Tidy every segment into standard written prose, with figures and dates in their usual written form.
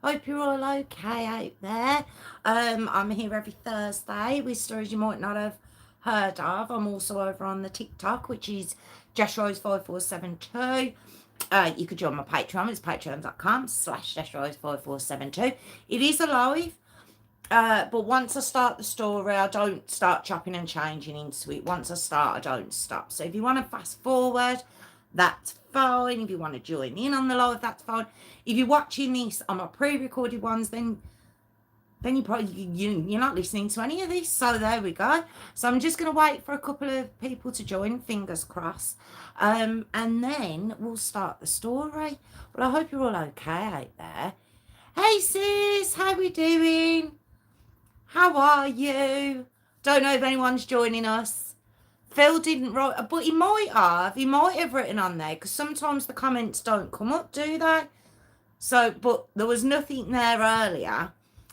Hope you're all okay out there. I'm here every Thursday with stories you might not have heard of. I'm also over on the TikTok, which is Jess Rose 5472. You could join my Patreon. It's patreon.com/Jess Rose 5472. It is a live. But once I start the story, I don't start chopping and changing into it. Once I start, I don't stop. So if you want to fast forward, that's fine. If you want to join in on the live, that's fine. If you're watching this on my pre-recorded ones, then you probably you're not listening to any of this. So there we go. So I'm just going to wait for a couple of people to join, fingers crossed, and then we'll start the story. But I hope you're all okay out there. Hey sis, how we doing? How are you? Don't know if anyone's joining us. Phil didn't write, but he might have. He might have written on there because sometimes the comments don't come up, do they? So, but there was nothing there earlier.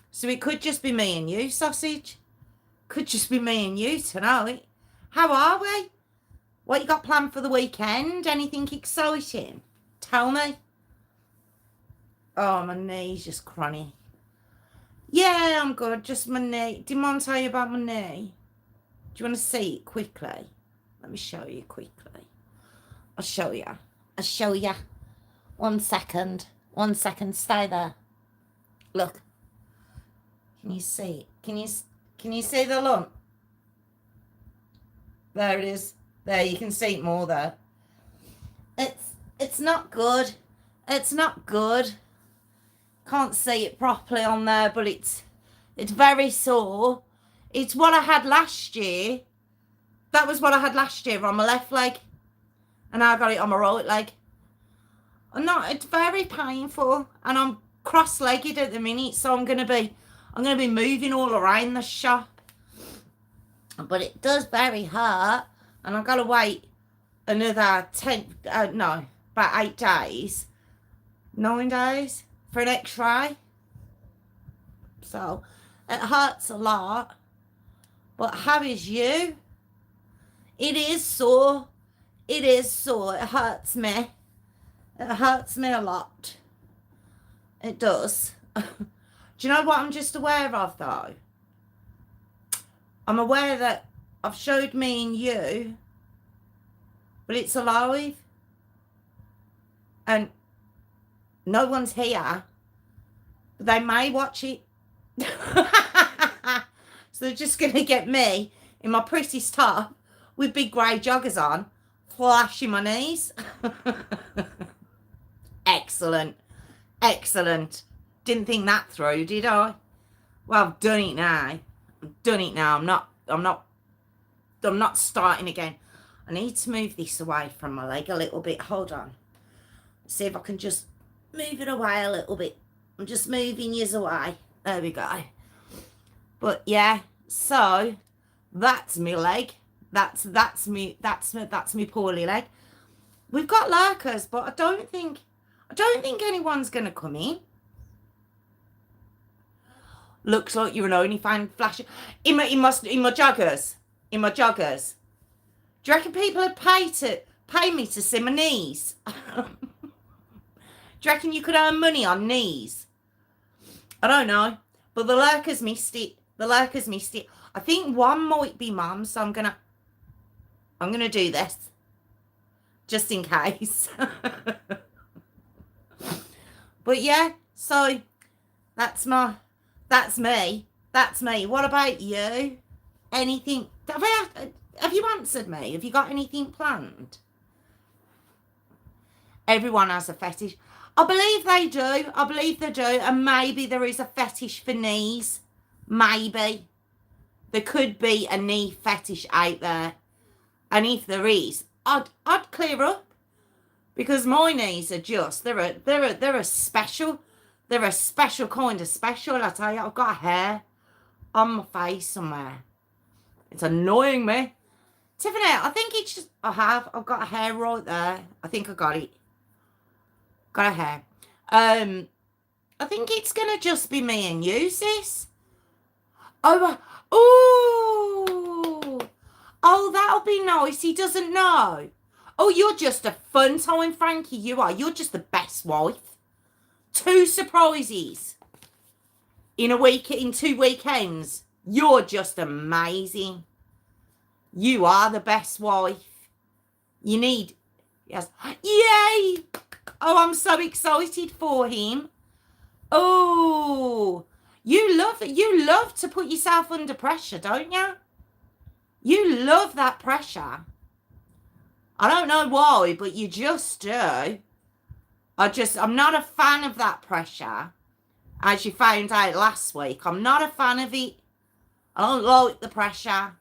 So it could just be me and you, sausage. Could just be me and you tonight. How are we? What you got planned for the weekend? Anything exciting? Tell me. Oh, my knee's just chronic. Yeah, I'm good. Just my knee. Didn't want to tell you about my knee. Do you want to see it quickly? Let me show you quickly. I'll show you. I'll show you. 1 second. 1 second. Stay there. Look. Can you see it? Can you see the lump? There it is. There, you can see it more there. It's not good. It's not good. Can't see it properly on there, but it's very sore. It's what I had last year. That was what I had last year on my left leg. And now I got it on my right leg. It's very painful. And I'm cross-legged at the minute, so I'm gonna be moving all around the shop. But it does very hurt. And I've gotta wait another about 8 days. 9 days for an x-ray. So it hurts a lot. But how is you? It is sore. It is sore. It hurts me. It hurts me a lot. It does. Do you know what I'm just aware of though? I'm aware that I've showed me and you, but it's alive. And no one's here. But they may watch it. So they're just going to get me in my prettiest top with big grey joggers on, flashing my knees. Excellent. Excellent. Didn't think that through, did I? Well, I've done it now. I've done it now. I'm not starting again. I need to move this away from my leg a little bit. Hold on. See if I can just move it away a little bit. I'm just moving yours away. There we go. But yeah, so that's me leg. That's me poorly leg. We've got lurkers, but I don't think anyone's gonna come in. Looks like you're an OnlyFans flasher. In my joggers. In my joggers. Do you reckon people would pay me to see my knees? Do you reckon you could earn money on knees? I don't know. But the lurkers missed it. I think one might be mum, so I'm gonna do this. Just in case. But yeah, so that's me. What about you? Anything? Have you answered me? Have you got anything planned? Everyone has a fetish. I believe they do. And maybe there is a fetish for knees. Maybe. There could be a knee fetish out there. And if there is, I'd clear up. Because my knees are just, they're a special kind of special. I tell you, I've got hair on my face somewhere. It's annoying me. Tiffany, I think it's just, I've got a hair right there. I think I got it. Got a hair. I think it's going to just be me and you, sis. Oh, that'll be nice. He doesn't know. Oh, you're just a fun time, Frankie. You are. You're just the best wife. 2 surprises. in a week, in 2 weekends. You're just amazing. You are the best wife. You need, yes. Yay! Oh, I'm so excited for him. Oh, you love to put yourself under pressure, don't you? You love that pressure. I don't know why, but you just do. I'm not a fan of that pressure. As you found out last week, I'm not a fan of it. I don't like the pressure.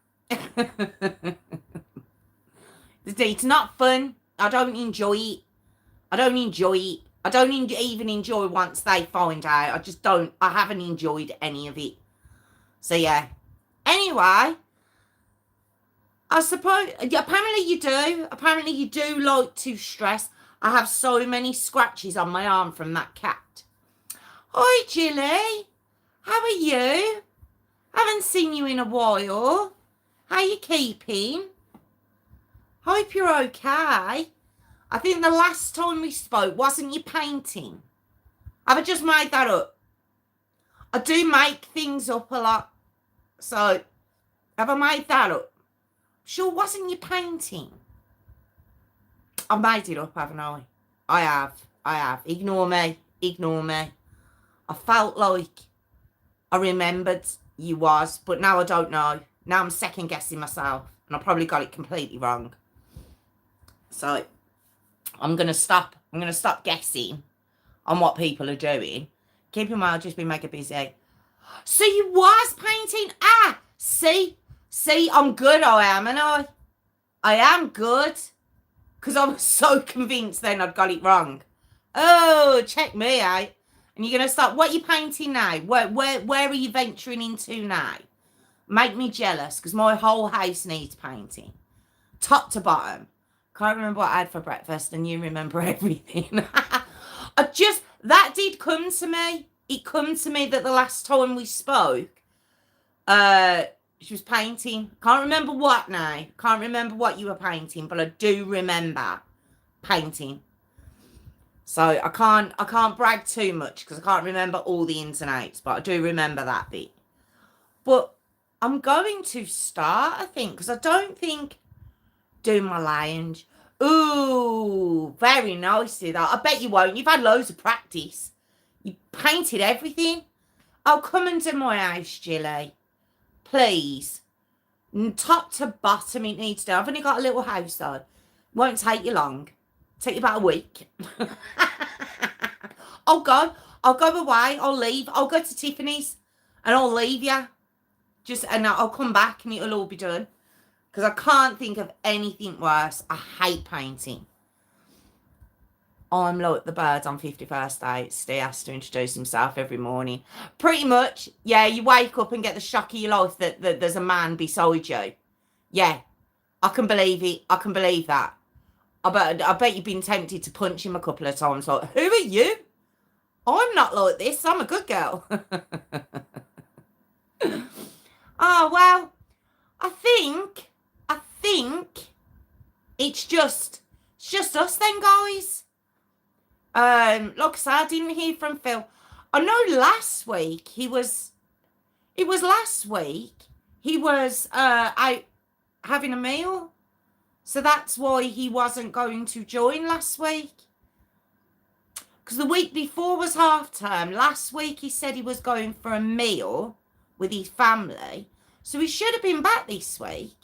It's not fun. I don't enjoy it. I don't even enjoy once they find out. I haven't enjoyed any of it. So, yeah. Anyway, I suppose, apparently you do. Apparently you do like to stress. I have so many scratches on my arm from that cat. Hi, Jilly. How are you? Haven't seen you in a while. How you keeping? Hope you're okay. I think the last time we spoke, wasn't you painting? Have I just made that up? I do make things up a lot. So, have I made that up? Sure, wasn't you painting? I made it up, haven't I? I have. Ignore me. I felt like I remembered you was, but now I don't know. Now I'm second guessing myself, and I probably got it completely wrong. So, I'm gonna stop guessing on what people are doing. Keep in mind, I've just been mega busy. So you was painting? See, I'm good, I am, and I am good. Because I was so convinced then I'd got it wrong. Oh, check me out. And you're going to start, what are you painting now? Where are you venturing into now? Make me jealous, because my whole house needs painting. Top to bottom. Can't remember what I had for breakfast, and you remember everything. That did come to me. It come to me that the last time we spoke, she was painting. Can't remember what now. Can't remember what you were painting, but I do remember painting. So I can't brag too much because I can't remember all the ins and outs, but I do remember that bit. But I'm going to start, I think, because I don't think doing my lounge. Ooh, very nicely that. I bet you won't. You've had loads of practice. You painted everything. Oh, come and do my house, Jilly. Please. Top to bottom it needs to. I've only got a little house though. Won't take you long. Take you about a week. I'll go away. I'll leave. I'll go to Tiffany's and I'll leave you. And I'll come back and it'll all be done. Because I can't think of anything worse. I hate painting. I'm like the birds on 51st dates. He has to introduce himself every morning. Pretty much, yeah, you wake up and get the shock of your life that there's a man beside you. Yeah, I can believe it. I can believe that. I bet you've been tempted to punch him a couple of times. Like, who are you? I'm not like this. I'm a good girl. Oh, well, I think it's just us then, guys. Like I said, I didn't hear from Phil. I know last week he was out having a meal. So that's why he wasn't going to join last week. Because the week before was half term. Last week he said he was going for a meal with his family. So he should have been back this week.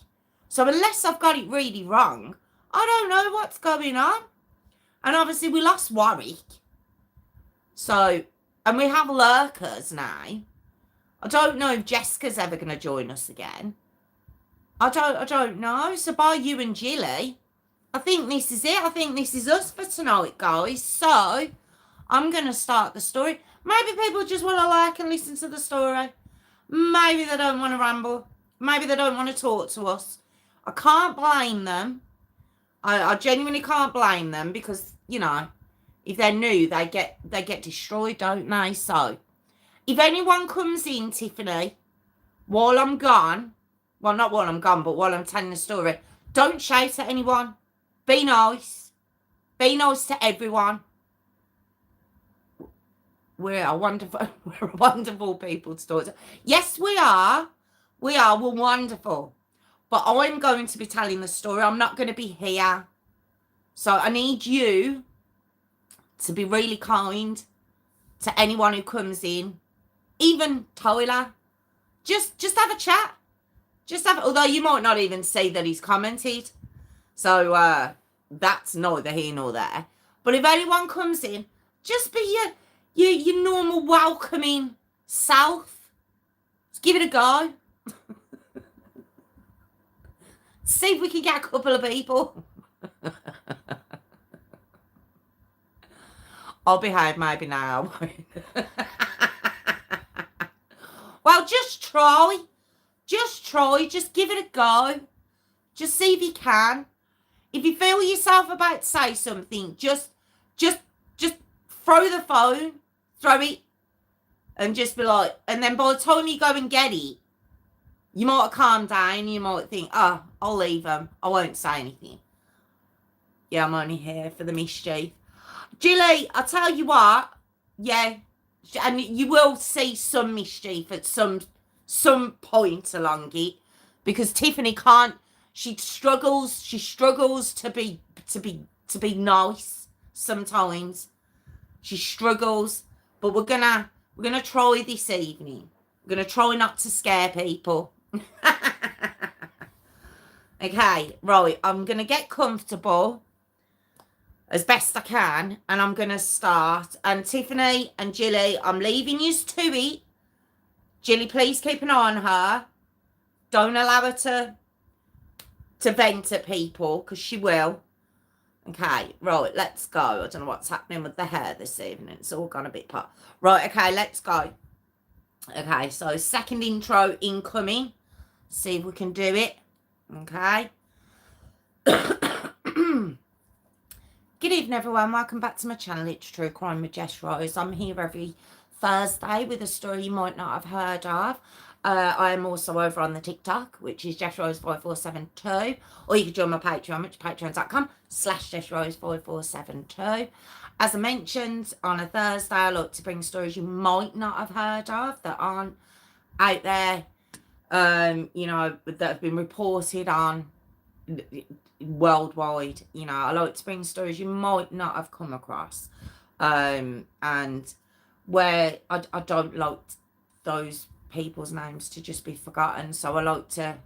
So unless I've got it really wrong, I don't know what's going on. And obviously we lost Warwick. So, and we have lurkers now. I don't know if Jessica's ever going to join us again. I don't know. So by you and Jilly, I think this is it. I think this is us for tonight, guys. So, I'm going to start the story. Maybe people just want to like and listen to the story. Maybe they don't want to ramble. Maybe they don't want to talk to us. I can't blame them. I genuinely can't blame them because, you know, if they're new, they get destroyed, don't they? So, if anyone comes in, Tiffany, while I'm gone, well, not while I'm gone, but while I'm telling the story, don't shout at anyone. Be nice. Be nice to everyone. we're a wonderful, we're a wonderful people to talk to. Yes, we are. We're wonderful. But I'm going to be telling the story. I'm not going to be here. So I need you to be really kind to anyone who comes in. Even Tyler. Just have a chat. Although you might not even see that he's commented. So that's neither here nor there. But if anyone comes in, just be your normal welcoming self. Just give it a go. See if we can get a couple of people. I'll behave maybe now. Well, just try. Just give it a go. Just see if you can. If you feel yourself about to say something, just throw the phone, throw it, and just be like, and then by the time you go and get it, you might calm down. You might think, oh, I'll leave them. I won't say anything. Yeah, I'm only here for the mischief. Jilly, I'll tell you what. Yeah, and you will see some mischief at some point along it, because Tiffany can't. She struggles to be nice sometimes. She struggles, but we're gonna try this evening. We're gonna try not to scare people. Okay, right. I'm gonna get comfortable as best I can, and I'm gonna start. And Tiffany and Jilly, I'm leaving you to it. Jilly, please keep an eye on her. Don't allow her to vent at people, because she will. Okay, right, let's go. I don't know what's happening with the hair this evening. It's all gone a bit pop. Right, okay, let's go. Okay, so second intro incoming. See if we can do it. Okay. Good evening, everyone. Welcome back to my channel. It's True Crime with Jess Rose. I'm here every Thursday with a story you might not have heard of. I am also over on the TikTok, which is JessRose5472, or you can join my Patreon, which is patreon.com/JessRose5472. As I mentioned, on a Thursday, I like to bring stories you might not have heard of that aren't out there, you know, that have been reported on worldwide. You know, I like to bring stories you might not have come across, and where I don't like those people's names to just be forgotten, so I like to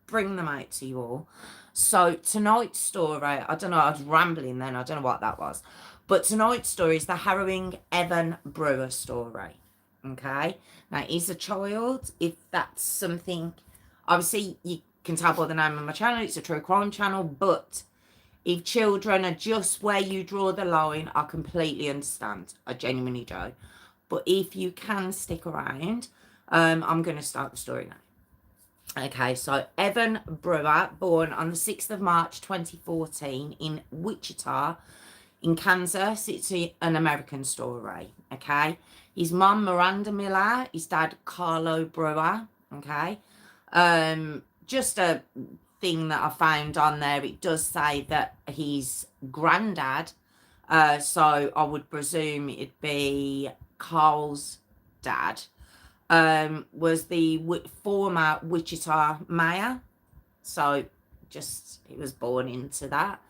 bring them out to you all. So tonight's story, I don't know, I was rambling then, I don't know what that was, but tonight's story is the harrowing Evan Brewer story. Okay, now he's a child, if that's something, obviously you can tell by the name of my channel, it's a true crime channel, but if children are just where you draw the line, I completely understand. I genuinely do. But if you can stick around, I'm going to start the story now. Okay, so Evan Brewer, born on the 6th of March 2014 in Wichita, in Kansas. It's an American story, okay? His mum, Miranda Miller, his dad, Carlo Brewer, okay? Just a thing that I found on there, it does say that his granddad, so I would presume it'd be Carl's dad, was the former Wichita mayor. So just, he was born into that.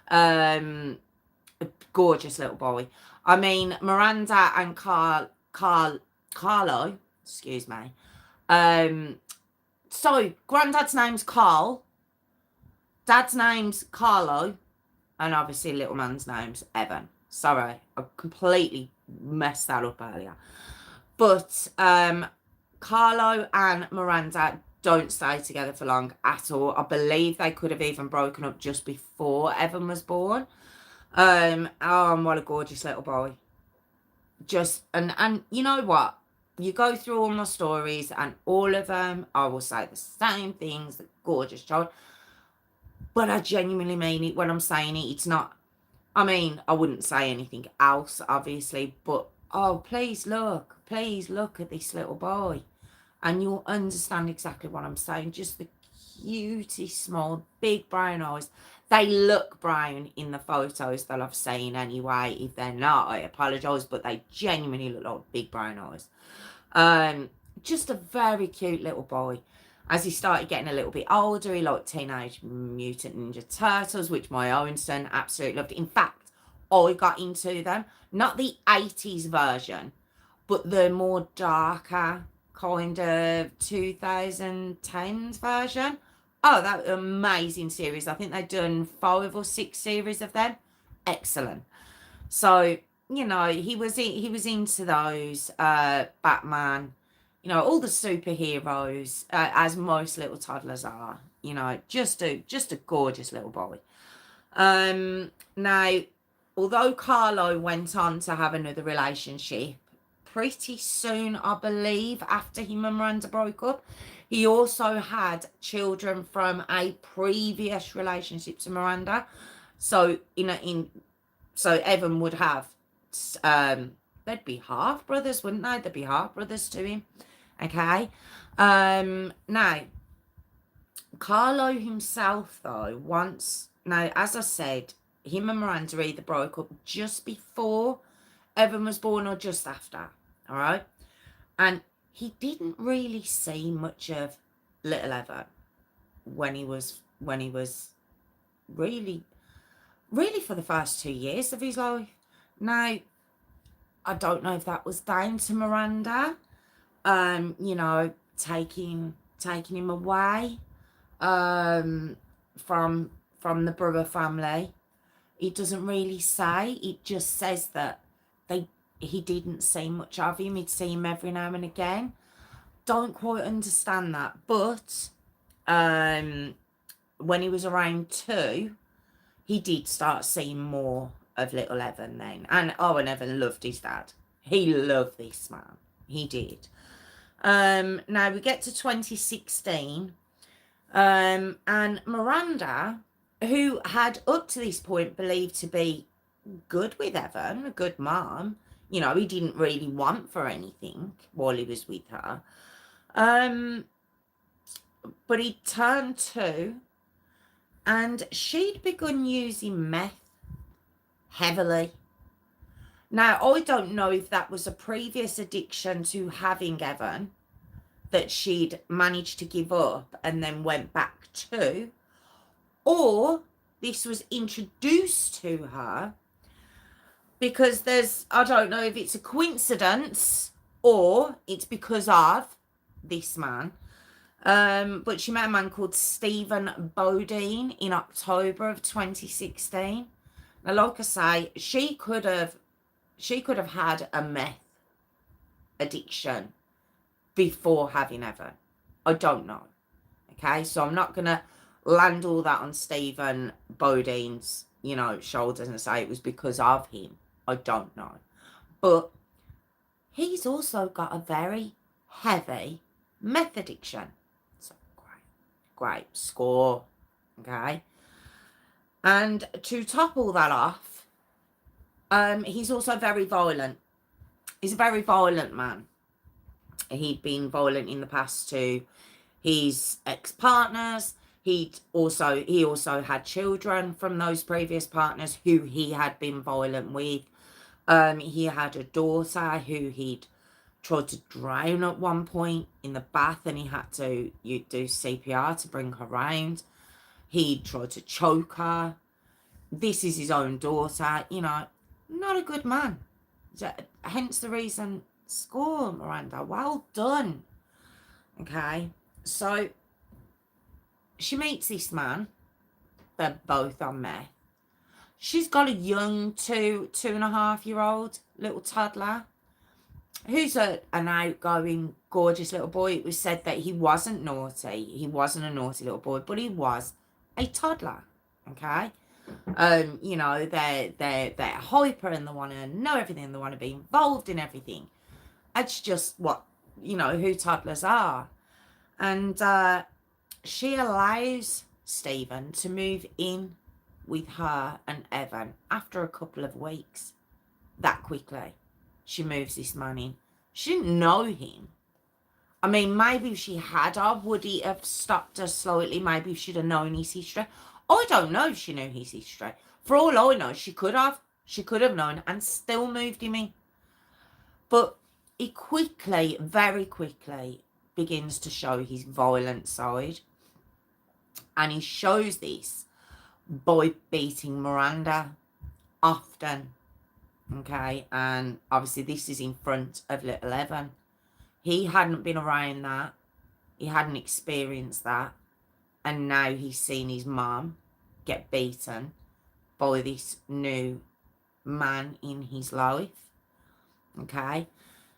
A gorgeous little boy. I mean, Miranda and Carlo, excuse me. So granddad's name's Carl, dad's name's Carlo, and obviously little man's name's Evan. Sorry, I completely messed that up earlier. But Carlo and Miranda don't stay together for long at all. I believe they could have even broken up just before Evan was born. Oh, what a gorgeous little boy. Just, and you know what? You go through all my stories and all of them, I will say the same things, the gorgeous child. But I genuinely mean it when I'm saying it. It's not, I mean, I wouldn't say anything else, obviously, but, oh, please look at this little boy. And you'll understand exactly what I'm saying. Just the cutie small, big brown eyes. They look brown in the photos that I've seen anyway. If they're not, I apologise, but they genuinely look like big brown eyes. Just a very cute little boy. As he started getting a little bit older, he liked Teenage Mutant Ninja Turtles, which my own son absolutely loved. In fact, I got into them, not the 80s version, but the more darker kind of 2010s version. Oh, that was an amazing series. I think they've done 5 or 6 series of them. Excellent. So, he was into those, Batman, all the superheroes, as most little toddlers are. Just a gorgeous little boy. Now, although Carlo went on to have another relationship pretty soon, I believe, after him and Miranda broke up, he also had children from a previous relationship to Miranda. So, so Evan would have, they'd be half brothers, wouldn't they? They'd be half brothers to him. Okay. Now, Carlo himself, though, now, as I said, him and Miranda either broke up just before Evan was born or just after. All right. And he didn't really see much of little Evan when he was really for the first 2 years of his life. Now, I don't know if that was down to Miranda, taking him away from the Brewer family. It doesn't really say. It just says that he didn't see much of him. He'd see him every now and again. Don't quite understand that. But when he was around 2, he did start seeing more of little Evan then. And Evan loved his dad. He loved this man. He did. Now we get to 2016. And Miranda, who had up to this point believed to be good with Evan, a good mom, he didn't really want for anything while he was with her. But he turned 2, and she'd begun using meth heavily. Now, I don't know if that was a previous addiction to having Evan that she'd managed to give up and then went back to, or this was introduced to her because I don't know if it's a coincidence or it's because of this man. But she met a man called Stephen Bodine in October of 2016. Now, like I say, she could have had a meth addiction before having Evan. I don't know. Okay, so I'm not gonna land all that on Stephen Bodine's, shoulders and say it was because of him. I don't know. But he's also got a very heavy meth addiction. So great score. Okay. And to top all that off, he's also very violent. He's a very violent man. He'd been violent in the past to his ex-partners. He also had children from those previous partners who he had been violent with. He had a daughter who he'd tried to drown at one point in the bath, and he had to do CPR to bring her round. He tried to choke her. This is his own daughter. Not a good man. Hence the reason, score, Miranda. Well done. Okay, so she meets this man. They're both on meth. She's got a young 2.5-year-old little toddler who's an outgoing, gorgeous little boy. It was said that he wasn't naughty. He wasn't a naughty little boy, but he was a toddler. Okay. They're hyper and they want to know everything. They want to be involved in everything. It's just what, who toddlers are. And she allows Stephen to move in with her and Evan after a couple of weeks. That quickly. She moves this man in. She didn't know him. I mean, maybe if she had of, would he have stopped her slightly? Maybe if she'd have known his history. I don't know if she knew his history. For all I know, she could have. She could have known and still moved him in. But he quickly, very quickly, begins to show his violent side. And he shows this by beating Miranda often. Okay, and obviously this is in front of little Evan. He hadn't been around that. He hadn't experienced that. And now he's seen his mum get beaten by this new man in his life. Okay.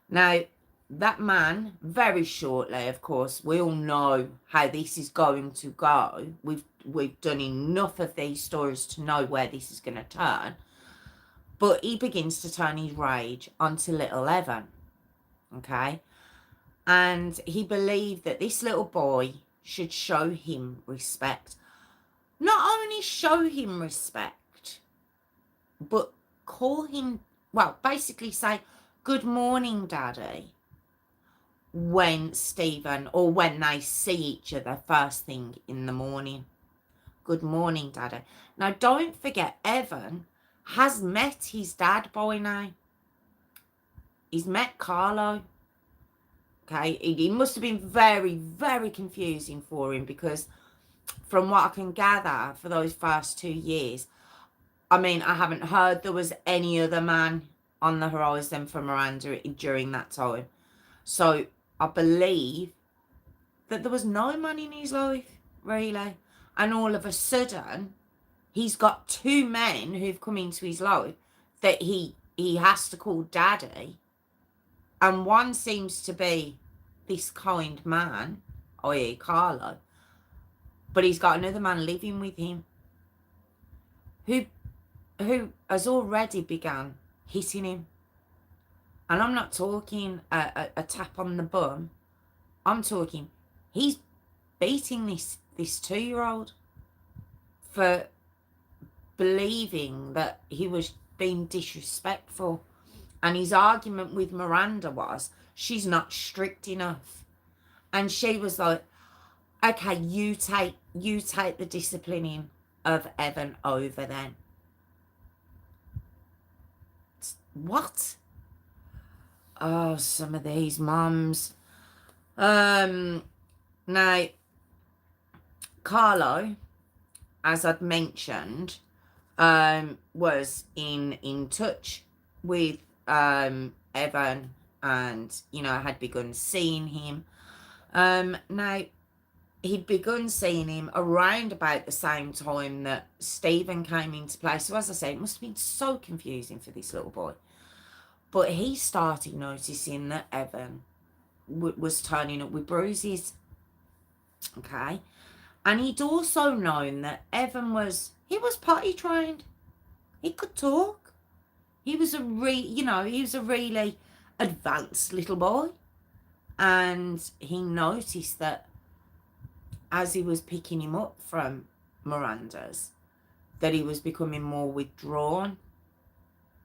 Now, that man, very shortly, of course, we all know how this is going to go. We've done enough of these stories to know where this is going to turn. But he begins to turn his rage onto little Evan. Okay. And he believed that this little boy should show him respect. Not only show him respect, but call him, well, basically say, good morning, Daddy, when Stephen, or when they see each other first thing in the morning. Good morning, Daddy. Now, don't forget, Evan has met his dad by now. He's met Carlo. Okay, it must have been very, very confusing for him, because from what I can gather for those first 2 years, I mean, I haven't heard there was any other man on the horizon for Miranda during that time. So I believe that there was no man in his life, really. And all of a sudden, he's got 2 men who've come into his life that he has to call daddy. And one seems to be this kind man, i.e. Carlo. But he's got another man living with him who has already begun hitting him. And I'm not talking a tap on the bum. I'm talking he's beating this 2-year-old for believing that he was being disrespectful. And his argument with Miranda was, she's not strict enough. And she was like, okay, you take the disciplining of Evan over then. What? Oh, some of these mums. Now, Carlo, as I'd mentioned, was in touch with Evan, and had begun seeing him. Now, he'd begun seeing him around about the same time that Stephen came into play. So as I said, it must have been so confusing for this little boy. But he started noticing that Evan was turning up with bruises. Okay. And he'd also known that Evan was potty trained. He could talk. He was a really advanced little boy. And he noticed that as he was picking him up from Miranda's, that he was becoming more withdrawn.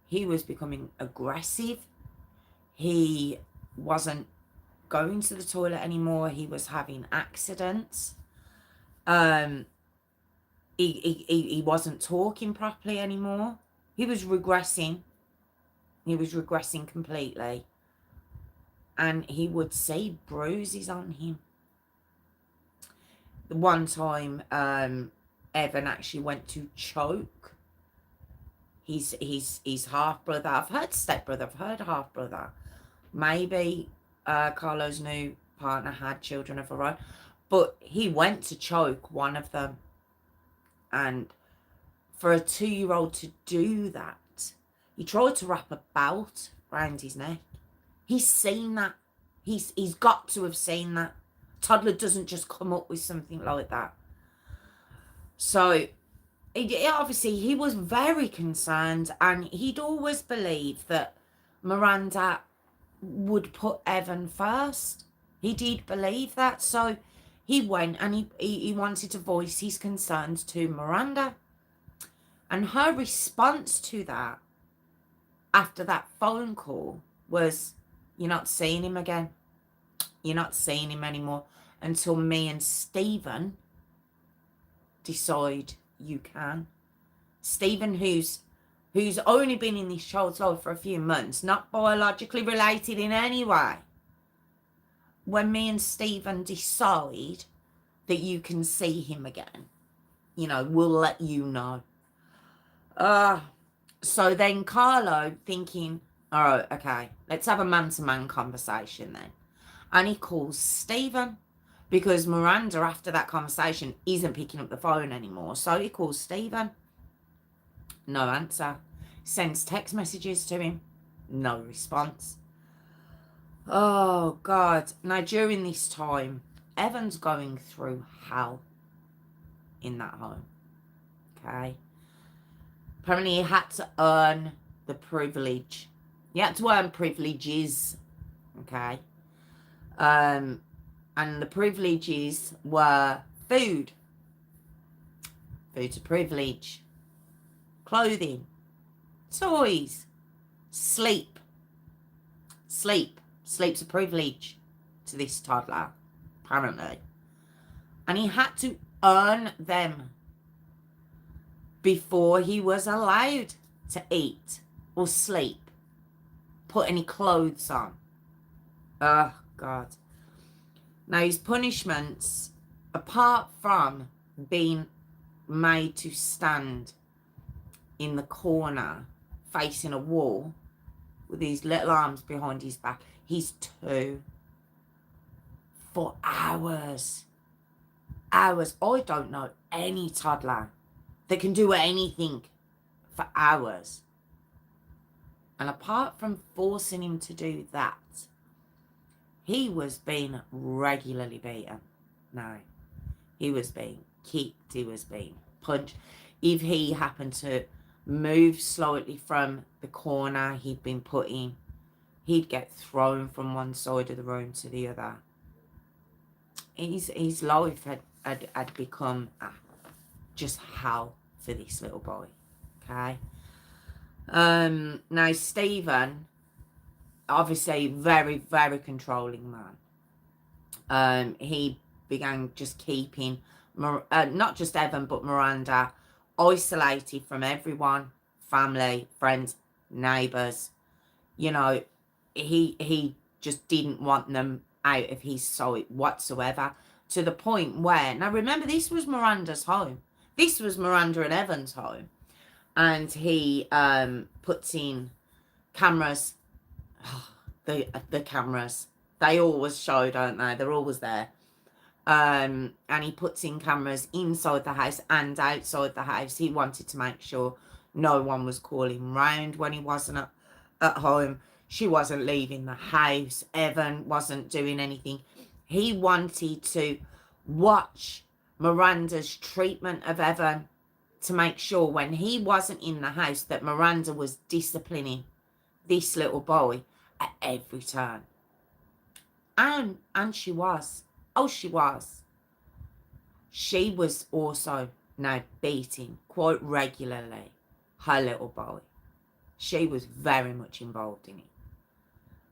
He was becoming aggressive. He wasn't going to the toilet anymore. He was having accidents. He wasn't talking properly anymore. He was regressing. He was regressing completely. And he would see bruises on him. The one time Evan actually went to choke his half-brother. I've heard stepbrother, I've heard half-brother. Maybe Carlo's new partner had children of her own. But he went to choke one of them. And for a 2-year-old to do that, he tried to wrap a belt around his neck. He's seen that. He's got to have seen that. Toddler doesn't just come up with something like that. So, obviously, he was very concerned, and he'd always believed that Miranda would put Evan first. He did believe that. So, he went and he wanted to voice his concerns to Miranda. And her response to that, after that phone call, was, "You're not seeing him again." You're not seeing him anymore until me and Stephen decide you can. Stephen, who's only been in this child's life for a few months, not biologically related in any way. When me and Stephen decide that you can see him again, you know, we'll let you know. So then Carlo thinking, all right, okay, let's have a man-to-man conversation then. And he calls Stephen because Miranda, after that conversation, isn't picking up the phone anymore. So he calls Stephen. No answer. Sends text messages to him. No response. Oh, God. Now, during this time, Evan's going through hell in that home. Okay? Apparently, he had to earn the privilege. He had to earn privileges. Okay? And the privileges were food. Food's a privilege. Clothing. Toys. Sleep. Sleep's a privilege to this toddler, apparently. And he had to earn them before he was allowed to eat or sleep, put any clothes on. Oh, God. Now, his punishments, apart from being made to stand in the corner facing a wall with his little arms behind his back, he's 2 for hours. Hours. I don't know any toddler that can do anything for hours. And apart from forcing him to do that, he was being regularly beaten. No. He was being kicked. He was being punched. If he happened to move slightly from the corner he'd been put in, he'd get thrown from one side of the room to the other. His life had become just hell for this little boy. Okay? Now, Stephen, obviously very, very controlling man. He began just keeping, not just Evan, but Miranda, isolated from everyone, family, friends, neighbours. You know, he just didn't want them out of his sight whatsoever, to the point where, now remember, this was Miranda's home. This was Miranda and Evan's home. And he puts in cameras. The cameras, they always show, don't they? They're always there. And he puts in cameras inside the house and outside the house. He wanted to make sure no one was calling round when he wasn't at home. She wasn't leaving the house. Evan wasn't doing anything. He wanted to watch Miranda's treatment of Evan to make sure when he wasn't in the house that Miranda was disciplining this little boy at every turn. And she was. Oh, she was. She was also now beating quite regularly her little boy. She was very much involved in it.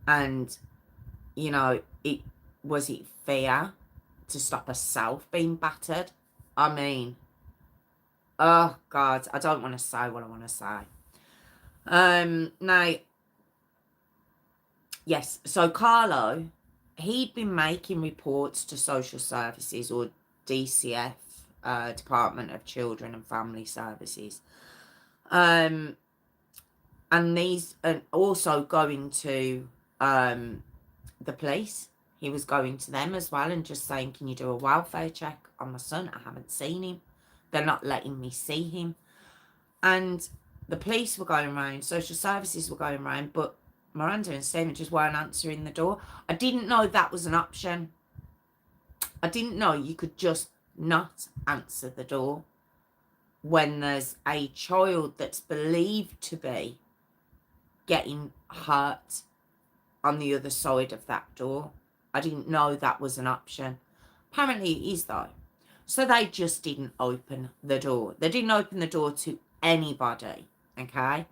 And, you know, was it fear to stop herself being battered? I mean, oh, God, I don't want to say what I want to say. Now, yes, so Carlo, he'd been making reports to social services, or DCF, Department of Children and Family Services. And these, and also going to the police. He was going to them as well and just saying, can you do a welfare check on my son? I haven't seen him. They're not letting me see him. And the police were going around, social services were going around, but Miranda and Stephen just weren't answering the door. I didn't know that was an option. I didn't know you could just not answer the door when there's a child that's believed to be getting hurt on the other side of that door. I didn't know that was an option. Apparently it is, though. So they just didn't open the door. They didn't open the door to anybody, okay?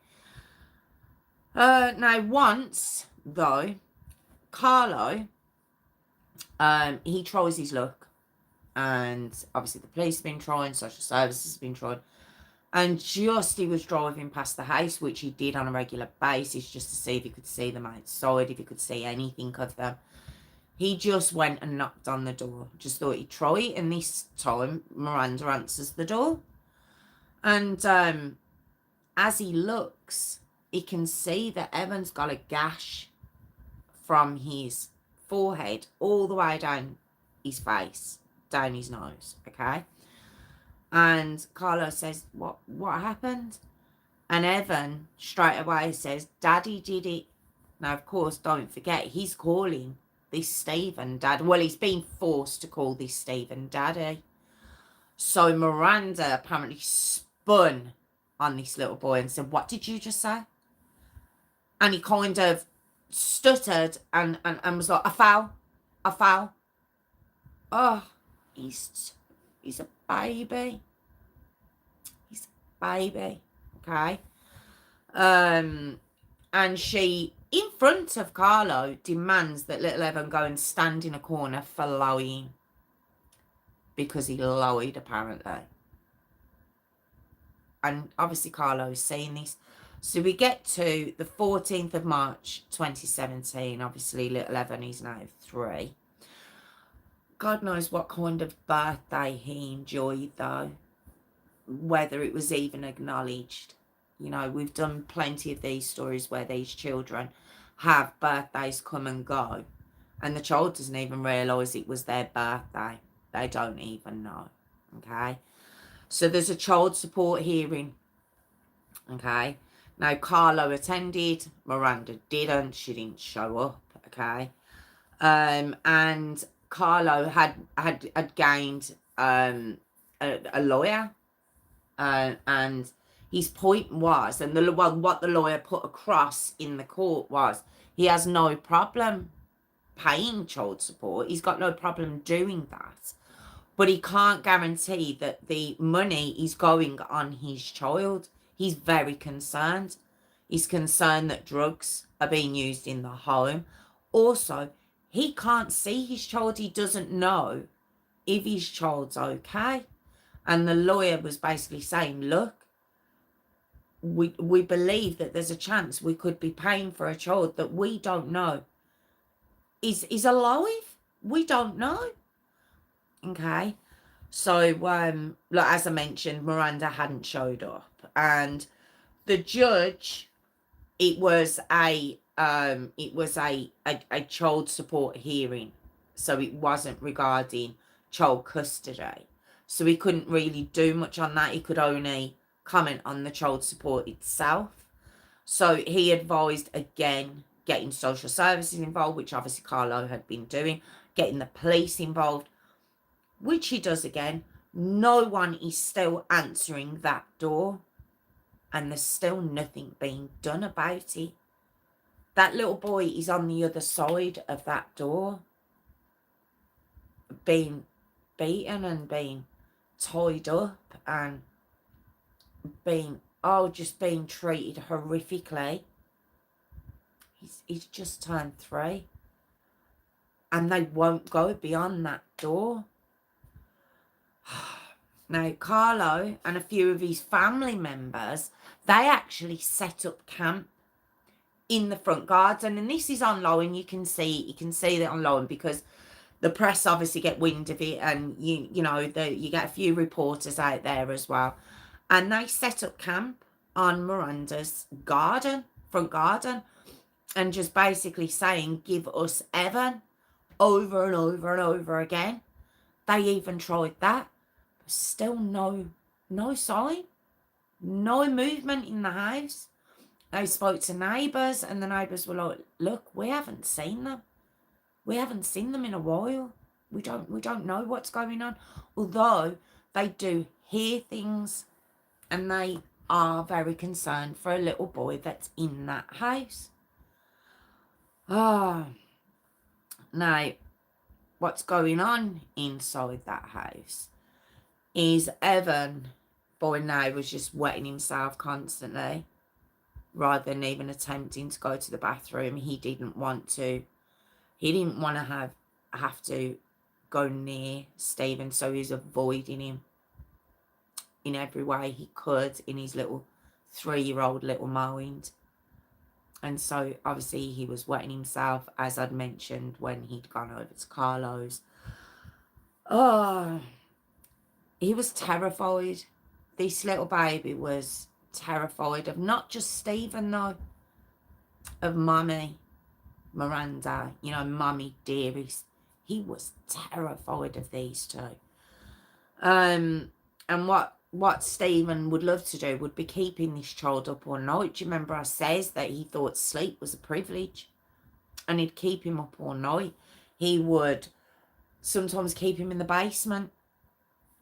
Now, once, though, Carlo He tries his luck, and obviously the police have been trying, social services have been trying, and just he was driving past the house, which he did on a regular basis, just to see if he could see them outside, if he could see anything of them. He just went and knocked on the door, just thought he'd try it, and this time Miranda answers the door, and as he looks, he can see that Evan's got a gash from his forehead all the way down his face, down his nose, okay? And Carlo says, what happened? And Evan straight away says, Daddy did it. Now, of course, don't forget, he's calling this Stephen Dad. Well, he's been forced to call this Stephen Daddy. So Miranda apparently spun on this little boy and said, what did you just say? And he kind of stuttered and was like, I fell. Oh, he's a baby. He's a baby, okay? And she, in front of Carlo, demands that little Evan go and stand in a corner for lying. Because he lied, apparently. And obviously Carlo's seeing this. So we get to the 14th of March, 2017. Obviously, little Evan is now 3. God knows what kind of birthday he enjoyed, though. Whether it was even acknowledged. You know, we've done plenty of these stories where these children have birthdays come and go. And the child doesn't even realise it was their birthday. They don't even know. Okay? So there's a child support hearing. Okay? Now, Carlo attended. Miranda didn't. She didn't show up. Okay? And Carlo had gained a lawyer. And his point was, and what the lawyer put across in the court was, he has no problem paying child support. He's got no problem doing that. But he can't guarantee that the money is going on his child. He's very concerned. He's concerned that drugs are being used in the home. Also, he can't see his child. He doesn't know if his child's okay. And the lawyer was basically saying, look, we believe that there's a chance we could be paying for a child that we don't know is alive. We don't know. Okay. So, like, as I mentioned, Miranda hadn't showed up. And the judge, it was a child support hearing. So it wasn't regarding child custody. So he couldn't really do much on that. He could only comment on the child support itself. So he advised, again, getting social services involved, which obviously Carlo had been doing, getting the police involved, which he does again. No one is still answering that door, and there's still nothing being done about it. That little boy is on the other side of that door, being beaten and being tied up and just being treated horrifically. He's just turned 3, and they won't go beyond that door. Now, Carlo and a few of his family members, they actually set up camp in the front garden, and this is online. You can see that online because the press obviously get wind of it, and you get a few reporters out there as well, and they set up camp on Miranda's front garden, and just basically saying, give us Evan, over and over and over again. They even tried that. Still no sign, no movement in the house. They spoke to neighbours, and the neighbours were like, look, we haven't seen them. We haven't seen them in a while. We don't know what's going on. Although they do hear things, and they are very concerned for a little boy that's in that house. Now, what's going on inside that house is Evan, boy now, was just wetting himself constantly rather than even attempting to go to the bathroom. He didn't want to have have to go near Stephen, so he's avoiding him in every way he could in his little 3-year-old little mind. And so obviously he was wetting himself, as I'd mentioned, when he'd gone over to Carlo's. Oh, he was terrified. This little baby was terrified of not just Stephen, though, of Mummy, Miranda, you know, Mummy Dearest. He was terrified of these two. And what Stephen would love to do would be keeping this child up all night. Do you remember I says that he thought sleep was a privilege? And he'd keep him up all night. He would sometimes keep him in the basement,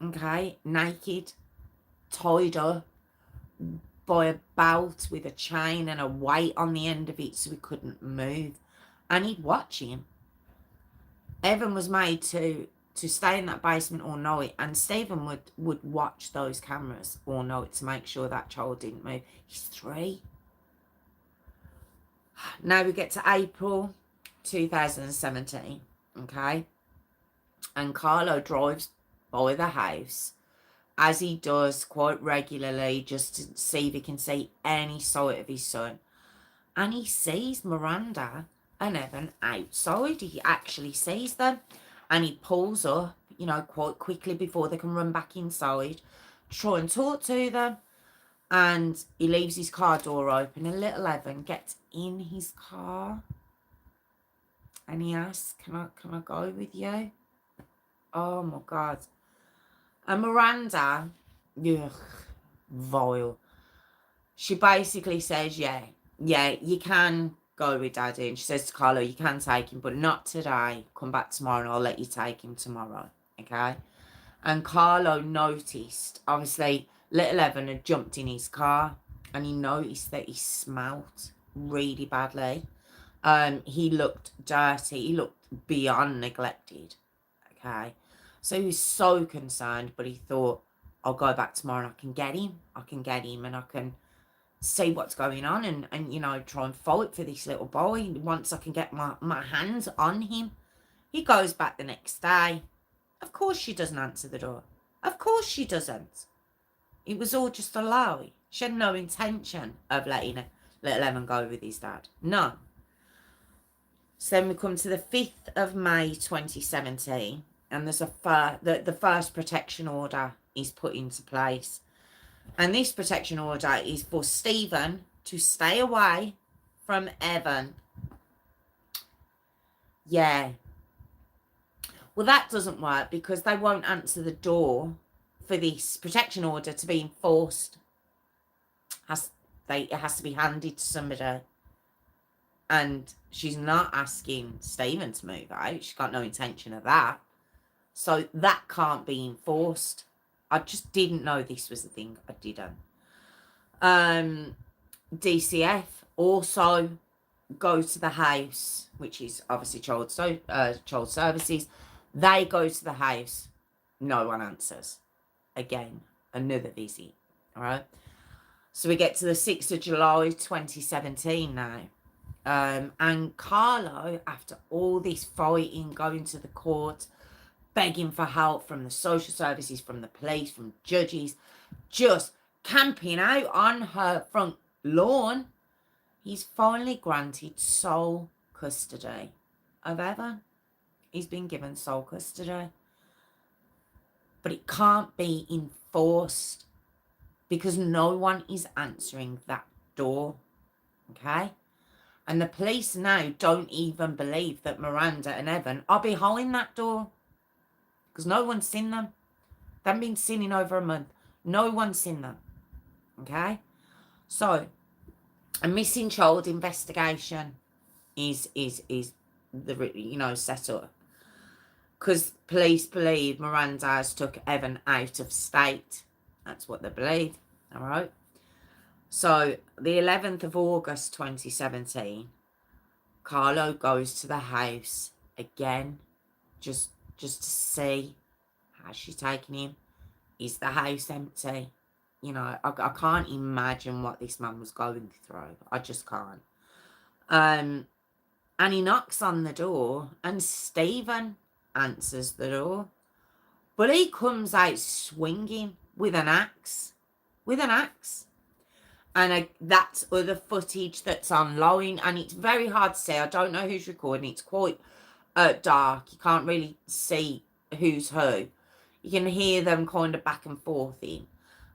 okay, naked, tied up by a belt with a chain and a weight on the end of it so he couldn't move. And he'd watch him. Evan was made to stay in that basement all night, and Stephen would watch those cameras all night to make sure that child didn't move. He's 3. Now we get to April 2017, okay? And Carlo drives by the house, as he does quite regularly, just to see if he can see any sight of his son. And he sees Miranda and Evan outside. He actually sees them. And he pulls up, you know, quite quickly before they can run back inside, try and talk to them. And he leaves his car door open, and little Evan gets in his car. And he asks, can I go with you? Oh, my God. And Miranda, ugh, vile. She basically says, yeah, you can go with Daddy. And she says to Carlo, you can take him, but not today. Come back tomorrow and I'll let you take him tomorrow, okay? And Carlo noticed, obviously, little Evan had jumped in his car, and he noticed that he smelt really badly. He looked dirty. He looked beyond neglected, okay? So he was so concerned, but he thought, I'll go back tomorrow and I can get him. And I can see what's going on and you know, try and fight for this little boy once I can get my hands on him. He goes back the next day. Of course she doesn't answer the door. Of course she doesn't. It was all just a lie. She had no intention of letting little Evan go with his dad. No. So then we come to the 5th of May 2017, and there's the first protection order is put into place. And this protection order is for Stephen to stay away from Evan. Yeah. Well, that doesn't work because they won't answer the door for this protection order to be enforced. It has to be handed to somebody. And she's not asking Stephen to move out. She's got no intention of that. So that can't be enforced. I just didn't know this was a thing. I didn't. DCF also go to the house, which is obviously child services. They go to the house. No one answers. Again, another visit. All right. So we get to the 6th of July 2017 now. And Carlo, after all this fighting, going to the court, begging for help from the social services, from the police, from judges, just camping out on her front lawn, he's finally granted sole custody of Evan. He's been given sole custody. But it can't be enforced because no one is answering that door, okay? And the police now don't even believe that Miranda and Evan are behind that door because no one's seen them. They haven't been seen in over a month. No one's seen them, okay? So a missing child investigation is the, you know, set up because police believe Miranda has took Evan out of state. That's what they believe, all right? So the 11th of August 2017, Carlo goes to the house again, just to see how's she taking him. Is the house empty? You know, I can't imagine what this man was going through. I just can't. And he knocks on the door, and Stephen answers the door. But he comes out swinging with an axe. With an axe. And that's other footage that's online. And it's very hard to see. I don't know who's recording. It's quite dark. You can't really see who's who. You can hear them kind of back and forth in.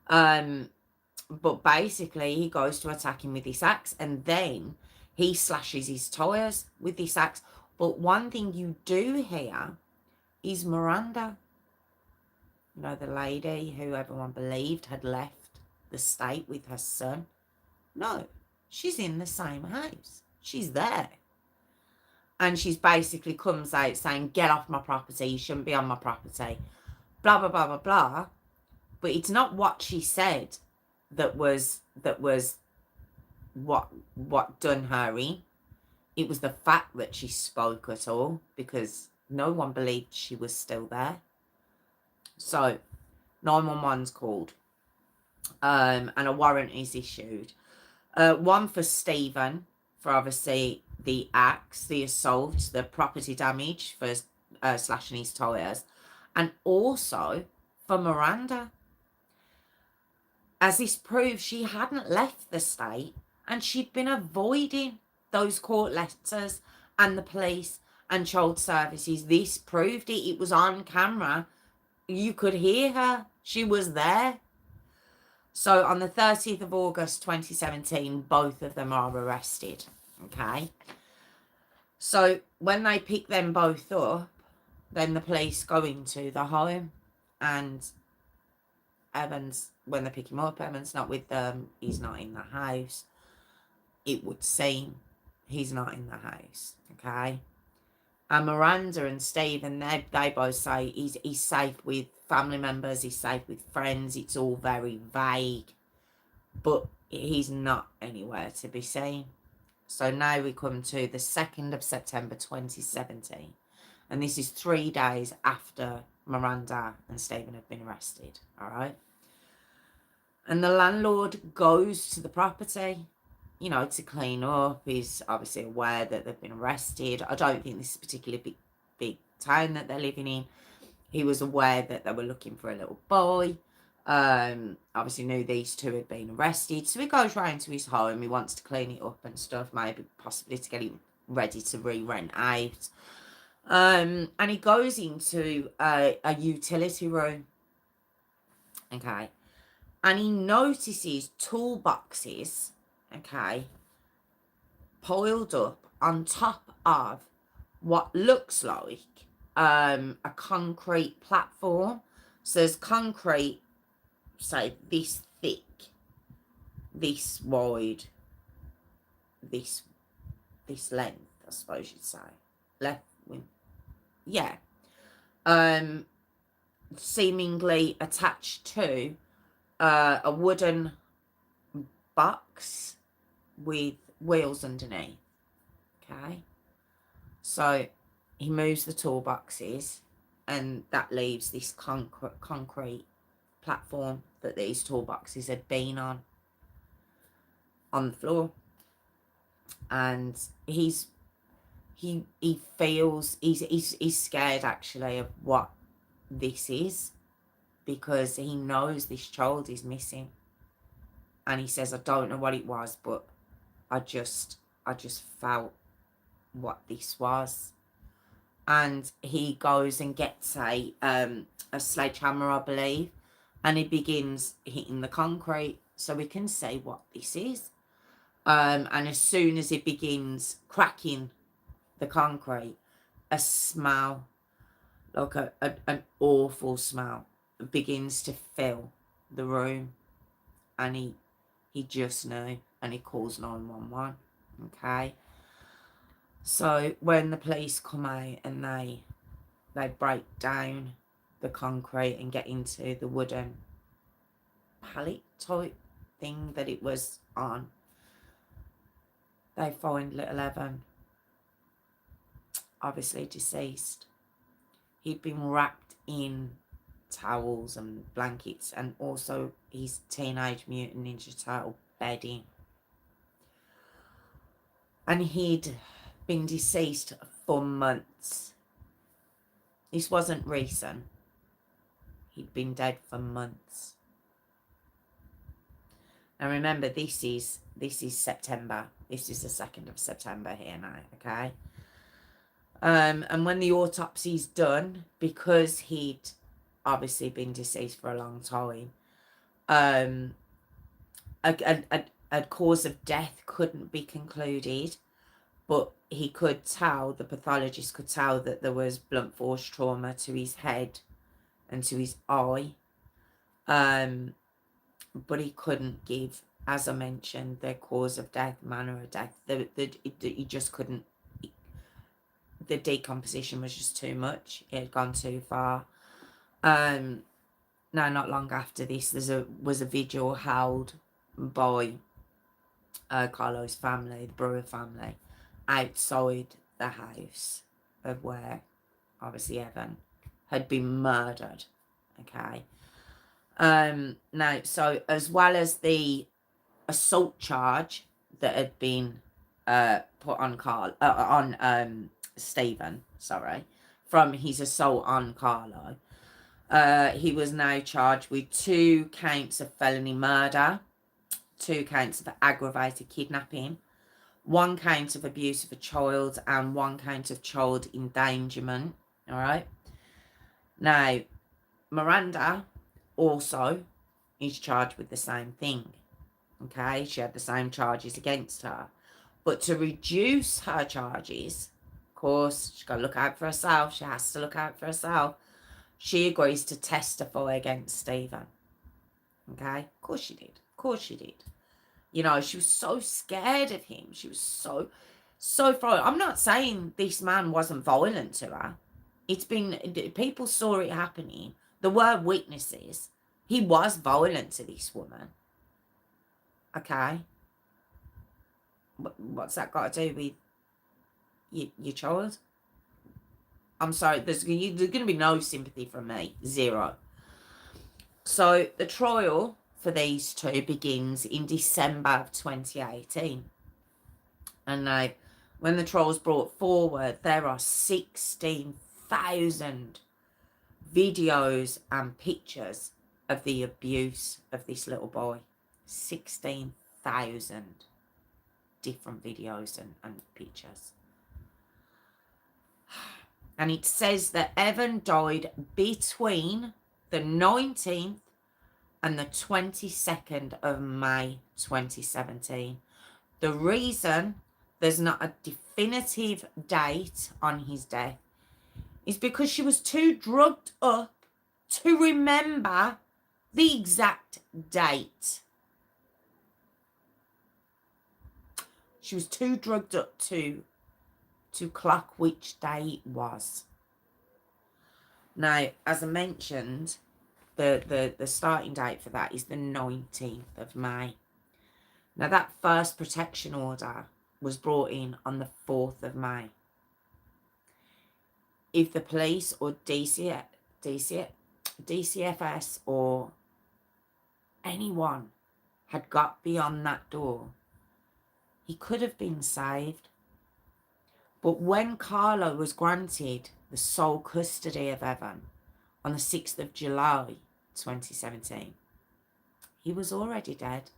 But basically, he goes to attack him with this axe. And then he slashes his tyres with this axe. But one thing you do hear is Miranda. You know, the lady who everyone believed had left the state with her son. No, she's in the same house. She's there. And she's basically comes out saying, get off my property. You shouldn't be on my property. Blah, blah, blah, blah, blah. But it's not what she said that was what done her in. It was the fact that she spoke at all, because no one believed she was still there. So 911's called, and a warrant is issued. One for Stephen, for obviously the axe, the assault, the property damage for slashing his tyres, and also for Miranda. As this proves, she hadn't left the state and she'd been avoiding those court letters and the police and child services. This proved it. It was on camera. You could hear her. She was there. So on the 30th of August 2017, both of them are arrested. Okay. So when they pick them both up, then the police go into the home, and Evan's, when they pick him up, Evan's not with them. He's not in the house. It would seem he's not in the house. Okay. And Miranda and Stephen, they both say he's safe with family members, he's safe with friends. It's all very vague, but he's not anywhere to be seen. So now we come to the 2nd of September 2017. And this is 3 days after Miranda and Stephen have been arrested. All right. And the landlord goes to the property, you know, to clean up. He's obviously aware that they've been arrested. I don't think this is a particularly big town that they're living in. He was aware that they were looking for a little boy. Obviously knew these two had been arrested. So he goes round to his home. He wants to clean it up and stuff, maybe possibly to get it ready to re-rent out. And he goes into a utility room. Okay. And he notices toolboxes, okay, piled up on top of what looks like a concrete platform. So there's concrete, say, this thick, this wide, this length, I suppose you'd say. Left wing. Yeah. Seemingly attached to a wooden box with wheels underneath. Okay. So he moves the toolboxes, and that leaves this concrete platform that these toolboxes had been on the floor. And he feels he's scared actually of what this is, because he knows this child is missing. And he says, I don't know what it was, but I just felt what this was. And he goes and gets a sledgehammer, I believe, and he begins hitting the concrete so we can see what this is. And as soon as he begins cracking the concrete, a smell, like an awful smell, begins to fill the room. And he just knew, and he calls 911. Okay. So when the police come out and they break down the concrete and get into the wooden pallet type thing that it was on, they find little Evan, obviously deceased. He'd been wrapped in towels and blankets, and also his Teenage Mutant Ninja Turtle bedding. And he'd been deceased for months. This wasn't recent. He'd been dead for months. Now remember, this is September. This is the 2nd of September here now, okay? And when the autopsy's done, because he'd obviously been deceased for a long time, a cause of death couldn't be concluded, but he could tell, the pathologist could tell, that there was blunt force trauma to his head and to his eye. But he couldn't give, as I mentioned, the cause of death, manner of death. He just couldn't. The decomposition was just too much. It had gone too far. Now, not long after this, was a vigil held by Carlo's family, the Brewer family, outside the house of where, obviously, Evan had been murdered. Okay. Now, so as well as the assault charge that had been put on Stephen, from his assault on Carlo, he was now charged with 2 counts of felony murder, 2 counts of aggravated kidnapping, 1 count of abuse of a child, and 1 count of child endangerment. All right. Now, Miranda also is charged with the same thing. Okay, she had the same charges against her. But to reduce her charges, of course, she's got to look out for herself. She has to look out for herself. She agrees to testify against Stephen. Okay, of course she did. Of course she did. You know, she was so scared of him. She was so frightened. I'm not saying this man wasn't violent to her. It's been, people saw it happening. There were witnesses. He was violent to this woman. Okay. What's that got to do with your child? I'm sorry, there's going to be no sympathy from me. 0. So the trial for these 2 begins in December of 2018. And now, when the trial's brought forward, there are 16,000 videos and pictures of the abuse of this little boy. 16,000 different videos and pictures. And it says that Evan died between the 19th and the 22nd of May 2017. The reason there's not a definitive date on his death is because she was too drugged up to remember the exact date. She was too drugged up to clock which day it was. Now, as I mentioned, the starting date for that is the 19th of May. Now, that first protection order was brought in on the 4th of May. If the police or DCFS or anyone had got beyond that door, he could have been saved. But when Carlo was granted the sole custody of Evan on the 6th of July 2017, he was already dead.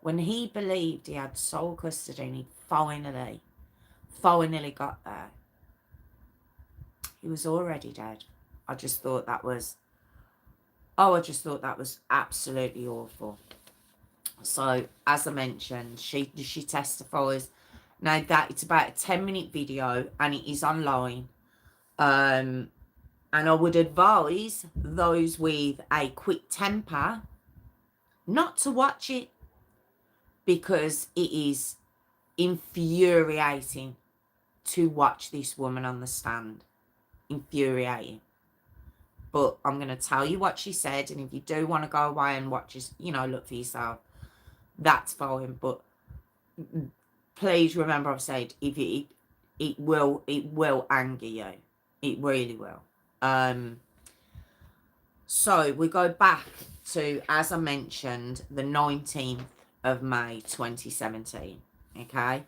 When he believed he had sole custody and he finally got there, he was already dead. I just thought that was absolutely awful. So, as I mentioned, she testifies. Now, that it's about a 10-minute video and it is online. And I would advise those with a quick temper not to watch it, because it is infuriating to watch this woman on the stand. Infuriating. But I'm going to tell you what she said, and if you do want to go away and watch this, look for yourself, that's fine. But please remember, I've said, if it will anger you. It really will. So we go back to, as I mentioned, the 19th of May 2017. Okay.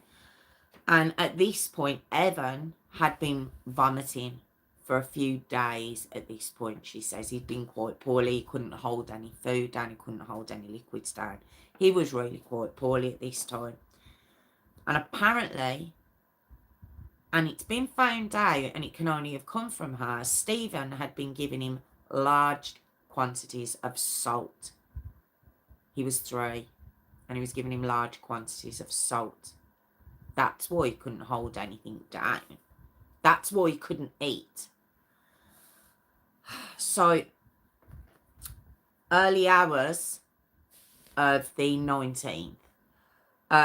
And at this point, Evan had been vomiting for a few days at this point, she says. He'd been quite poorly. He couldn't hold any food down. He couldn't hold any liquids down. He was really quite poorly at this time. And apparently, and it's been found out, and it can only have come from her, Stephen had been giving him large quantities of salt. He was 3, and he was giving him large quantities of salt. That's why he couldn't hold anything down. That's why he couldn't eat. So, early hours of the 19th,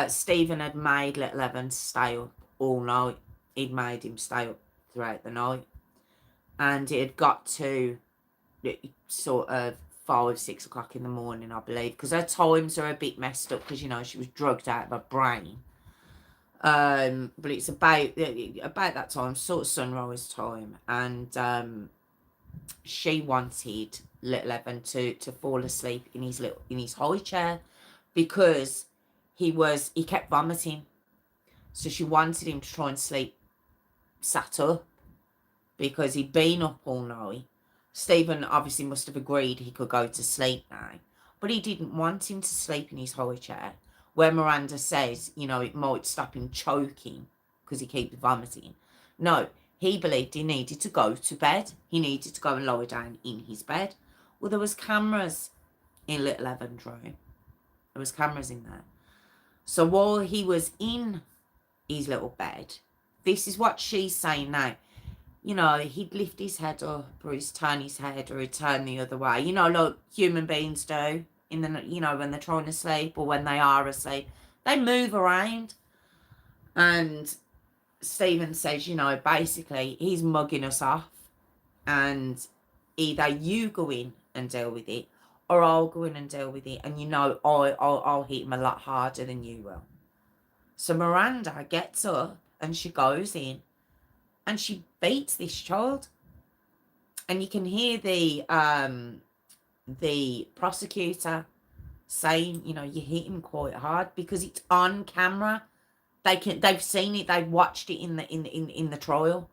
Stephen had made little Evan stay up all night. He'd made him stay up throughout the night. And it had got to sort of 5, 6 o'clock in the morning, I believe. Because her times are a bit messed up because, you know, she was drugged out of her brain. But it's about that time, sort of sunrise time. And she wanted little Evan to fall asleep in his high chair because he kept vomiting. So she wanted him to try and sleep sat up because he'd been up all night. Stephen obviously must have agreed he could go to sleep now, but he didn't want him to sleep in his high chair where Miranda says, you know, it might stop him choking because he keeps vomiting. No, he believed he needed to go to bed. He needed to go and lie down in his bed. Well, there was cameras in little Evan's room. There was cameras in there. So while he was in his little bed, this is what she's saying now. You know, he'd lift his head up, or he'd turn his head, or he'd turn the other way. You know, like human beings do, you know, when they're trying to sleep or when they are asleep. They move around. And Stephen says, you know, basically, he's mugging us off. And either you go in and deal with it, or I'll go in and deal with it. And, you know, I'll hit him a lot harder than you will. So Miranda gets up and she goes in and she beats this child. And you can hear the prosecutor saying, you know, you hit him quite hard because it's on camera. They've seen it, they've watched it in the trial.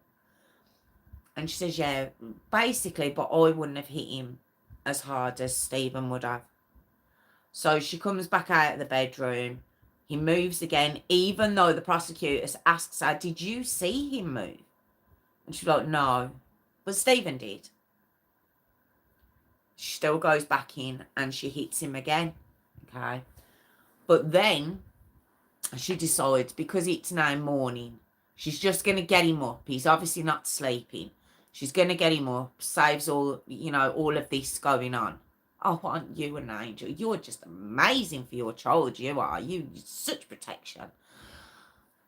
And she says, yeah, basically, but I wouldn't have hit him as hard as Stephen would have. So she comes back out of the bedroom. He moves again, even though the prosecutor asks her, did you see him move? And she's like, no, but Stephen did. She still goes back in and she hits him again. Okay. But then she decides, because it's now morning, she's just going to get him up. He's obviously not sleeping. She's going to get him up, saves all, you know, all of this going on. Oh, aren't you an angel? You're just amazing for your child, you are. You're such protection.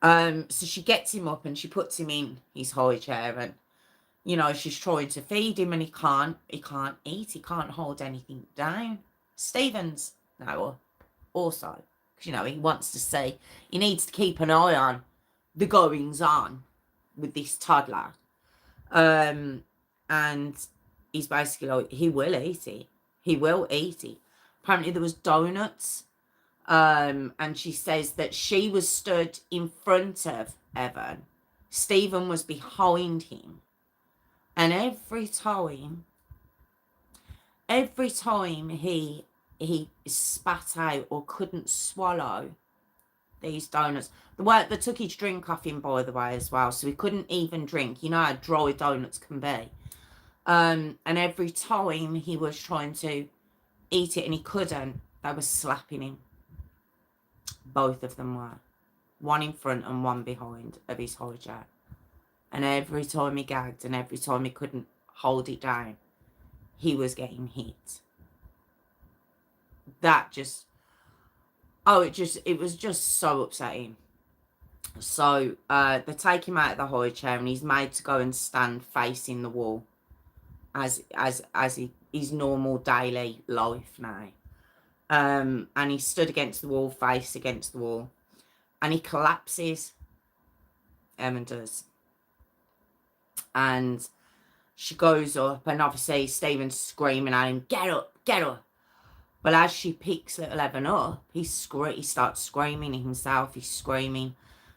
So she gets him up and she puts him in his high chair and, you know, she's trying to feed him and he can't eat. He can't hold anything down. Stephen's now up also, because, you know, he wants to see. He needs to keep an eye on the goings on with this toddler. And he's basically like, he will eat it. He will eat it. Apparently there was donuts. And she says that she was stood in front of Evan. Stephen was behind him. And every time he spat out or couldn't swallow these donuts. They took his drink off him, by the way, as well. So he couldn't even drink. You know how dry donuts can be. And every time he was trying to eat it and he couldn't, they were slapping him. Both of them were. One in front and one behind of his high chair. And every time he gagged and every time he couldn't hold it down, he was getting hit. That just... it was just so upsetting. So they take him out of the high chair and he's made to go and stand facing the wall as his normal daily life now. And he stood against the wall, face against the wall, and he collapses. Evan does. And she goes up, and obviously Stephen's screaming at him, get up, get up. But as she picks little Evan up, he starts screaming himself. He's screaming.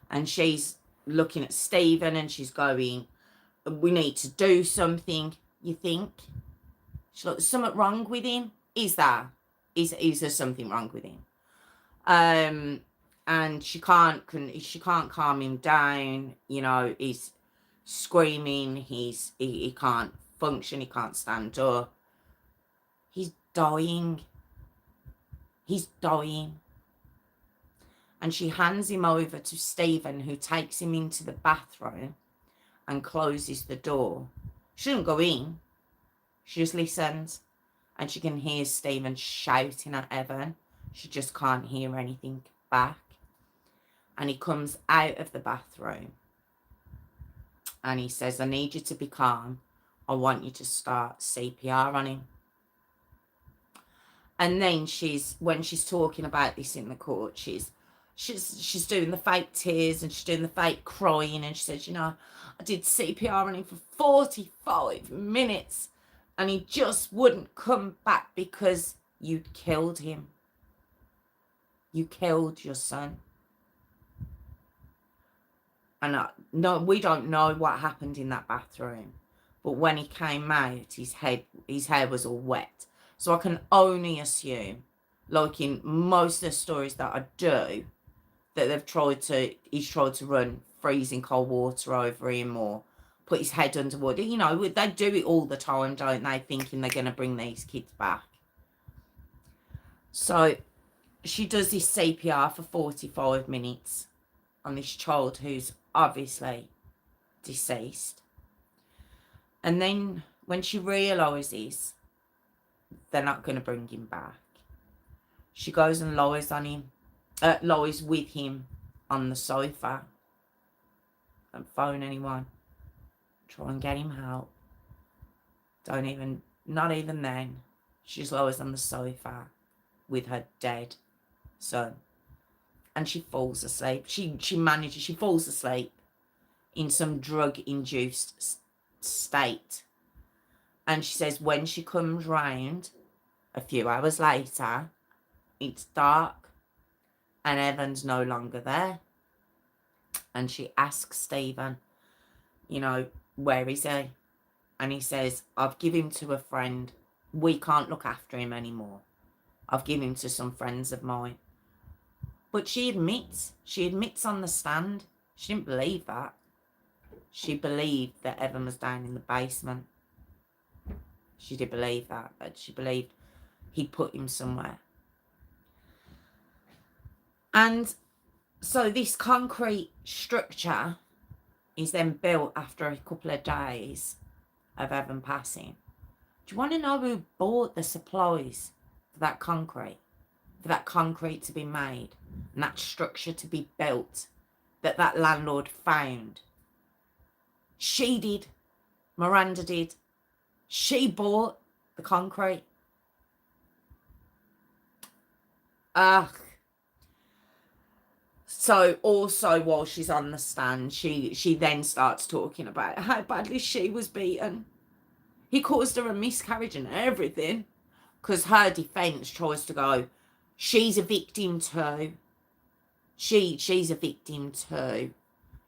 And she's looking at Stephen and she's going, we need to do something, you think? She's like, there's something wrong with him. Is there? Is there something wrong with him? And she can't calm him down. You know, he's screaming. He can't function. He can't stand up. He's dying. He's dying. And she hands him over to Stephen, who takes him into the bathroom and closes the door. She doesn't go in. She just listens. And she can hear Stephen shouting at Evan. She just can't hear anything back. And he comes out of the bathroom. And he says, I need you to be calm. I want you to start CPR on him. And then when she's talking about this in the court, she's doing the fake tears and she's doing the fake crying. And she says, you know, I did CPR on him for 45 minutes. And he just wouldn't come back because you'd killed him. You killed your son. And no, we don't know what happened in that bathroom. But when he came out, his hair was all wet. So I can only assume, like in most of the stories that I do, that he's tried to run freezing cold water over him or put his head under water. You know, they do it all the time, don't they? Thinking they're going to bring these kids back. So she does this CPR for 45 minutes on this child who's obviously deceased. And then when she realises they're not going to bring him back, she goes and lies with him on the sofa. Don't phone anyone. Try and get him help. Not even then. She just lies on the sofa with her dead son. And she falls asleep. She falls asleep in some drug-induced state. And she says when she comes round a few hours later, it's dark and Evan's no longer there. And she asks Stephen, you know, where is he? And he says, I've given him to a friend. We can't look after him anymore. I've given him to some friends of mine. But she admits on the stand, she didn't believe that. She believed that Evan was down in the basement. She did believe that, but she believed he'd put him somewhere. And so this concrete structure is then built after a couple of days of Evan passing. Do you want to know who bought the supplies for that concrete? For that concrete to be made and that structure to be built that landlord found? She did. Miranda did. She bought the concrete. Ugh. So also while she's on the stand, she then starts talking about how badly she was beaten. He caused her a miscarriage and everything. Because her defence tries to go, she's a victim too. She's a victim too.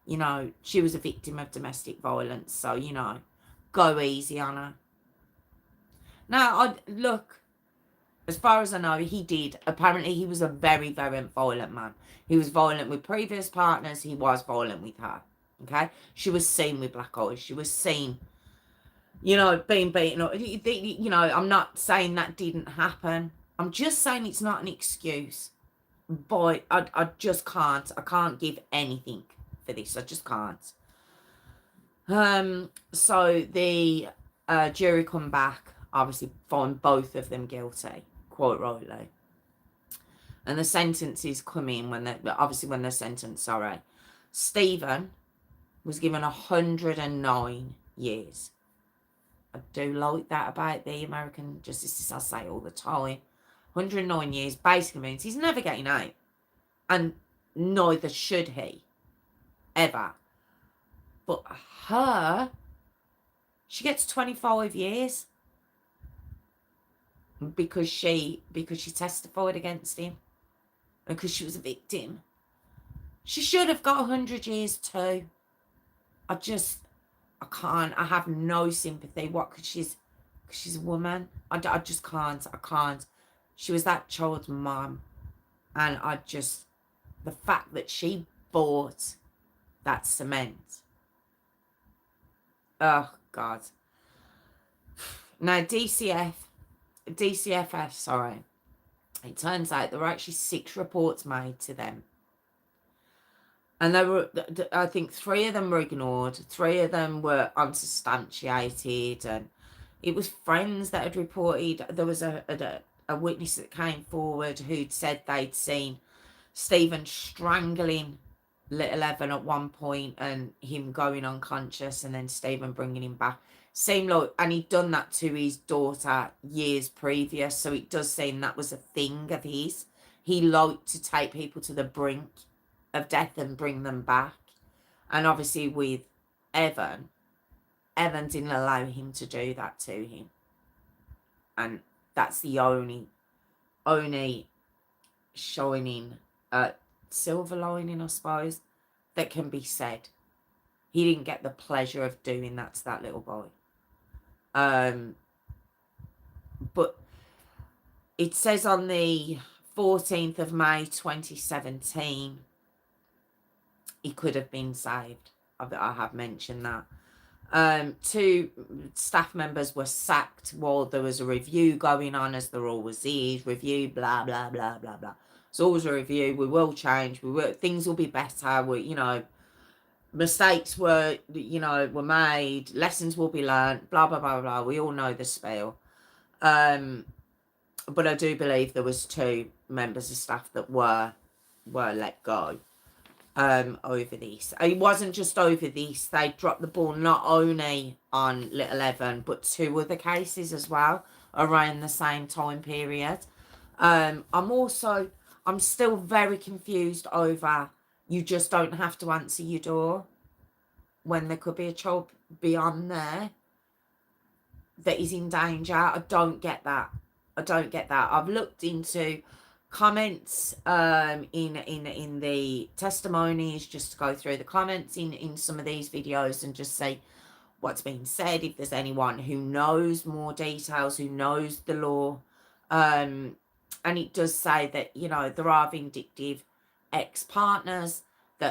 You know, she was a victim of domestic violence. So, you know, go easy on her. Now, look, as far as I know, he did. Apparently, he was a very, very violent man. He was violent with previous partners. He was violent with her. Okay? She was seen with black eyes. She was seen, you know, being beaten up. You know, I'm not saying that didn't happen. I'm just saying it's not an excuse. Boy, I just can't. I can't give anything for this. I just can't. So the jury come back, obviously find both of them guilty, quite rightly. And the sentences come in when they're sentenced, sorry. Stephen was given 109 years. I do like that about the American justices. I say all the time. 109 years basically means he's never getting out. And neither should he. Ever. But her, she gets 25 years. Because she testified against him. And because she was a victim. She should have got 100 years too. I have no sympathy. What? Because she's a woman. I just can't. I can't. She was that child's mum. And the fact that she bought that cement. Oh, God. Now, DCFS, sorry. It turns out there were actually 6 reports made to them. And there were, I think 3 of them were ignored. 3 of them were unsubstantiated. And it was friends that had reported. There was a witness that came forward who'd said they'd seen Stephen strangling little Evan at one point and him going unconscious and then Stephen bringing him back. Seemed like, and he'd done that to his daughter years previous, so it does seem that was a thing of his. He liked to take people to the brink of death and bring them back. And obviously with Evan didn't allow him to do that to him. And that's the only shining silver lining, I suppose, that can be said. He didn't get the pleasure of doing that to that little boy. But it says on the 14th of May 2017 he could have been saved. I have mentioned that. 2 staff members were sacked while there was a review going on, as there always is. Review, blah, blah, blah, blah, blah. It's always a review. We will change. Things will be better. Mistakes were made. Lessons will be learned. Blah, blah, blah, blah. We all know the spiel. But I do believe there was 2 members of staff that were let go. Over this. It wasn't just over this. They dropped the ball not only on little Evan, but 2 other cases as well around the same time period. I'm still very confused over, you just don't have to answer your door when there could be a child beyond there that is in danger. I don't get that. I've looked into comments in the testimonies, just to go through the comments in some of these videos and just see what's being said, if there's anyone who knows more details, who knows the law. And it does say that, there are vindictive ex-partners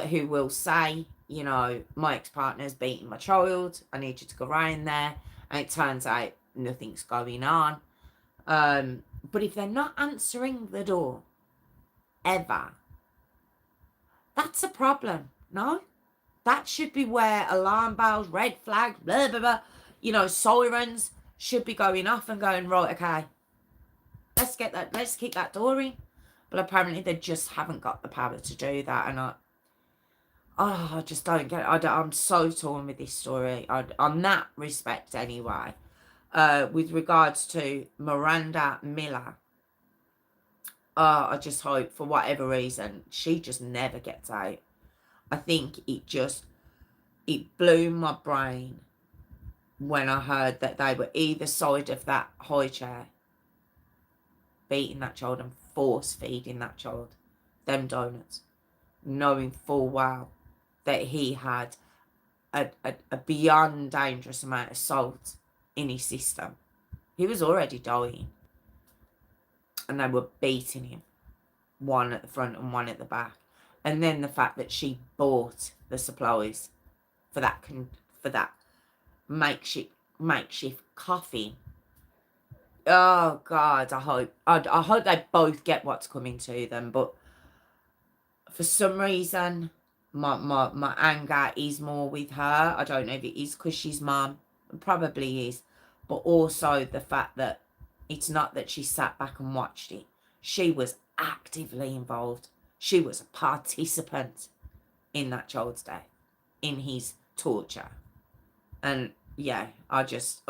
who will say, my ex-partner's beating my child, I need you to go around there, and it turns out nothing's going on. But if they're not answering the door, ever, that's a problem, no? That should be where alarm bells, red flags, blah, blah, blah, sirens should be going off and going, right, okay, let's kick that door in. But apparently they just haven't got the power to do that, and I just don't get it. I'm so torn with this story, on that respect anyway. With regards to Miranda Miller, I just hope, for whatever reason, she just never gets out. I think it blew my brain when I heard that they were either side of that high chair, beating that child and force feeding that child them donuts, knowing full well that he had a beyond dangerous amount of salt in his system. He was already dying, and they were beating him, one at the front and one at the back. And then the fact that she bought the supplies for that makeshift coffin. Oh God, I hope they both get what's coming to them. But for some reason, my anger is more with her. I don't know if it is because she's mum. It probably is. But also the fact that it's not that she sat back and watched it. She was actively involved. She was a participant in that child's death, in his torture. And yeah, just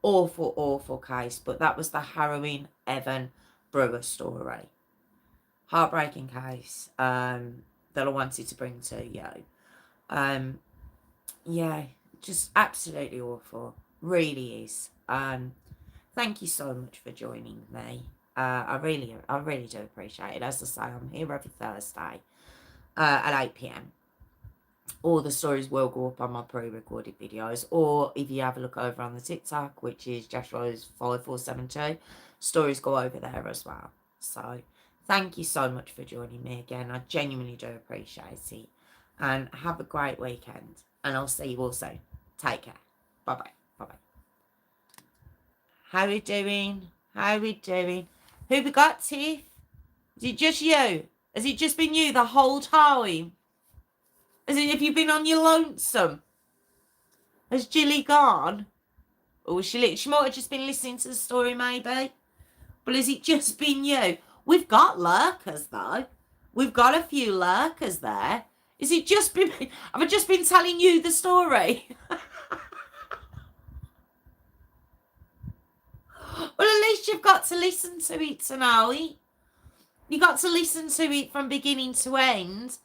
awful case. But that was the harrowing Evan Brewer story. Heartbreaking case that I wanted to bring to you. Yeah, just absolutely awful. Really is. Thank you so much for joining me. I really do appreciate it. As I say, I'm here every Thursday at 8 p.m. all the stories will go up on my pre-recorded videos, or if you have a look over on the TikTok, which is Jess Rose 5472, stories go over there as well. So thank you so much for joining me again. I genuinely do appreciate it, and have a great weekend, and I'll see you all soon. Take care. Bye bye. Bye bye. How we doing? How we doing? Who we got, Tiff? Is it just you? Has it just been you the whole time? Have you been on your lonesome? Has Jilly gone? Or she might have just been listening to the story, maybe. But has it just been you? We've got lurkers, though. We've got a few lurkers there. Is it just been... Have I just been telling you the story? Well, at least you've got to listen to it tonight. You got to listen to it from beginning to end.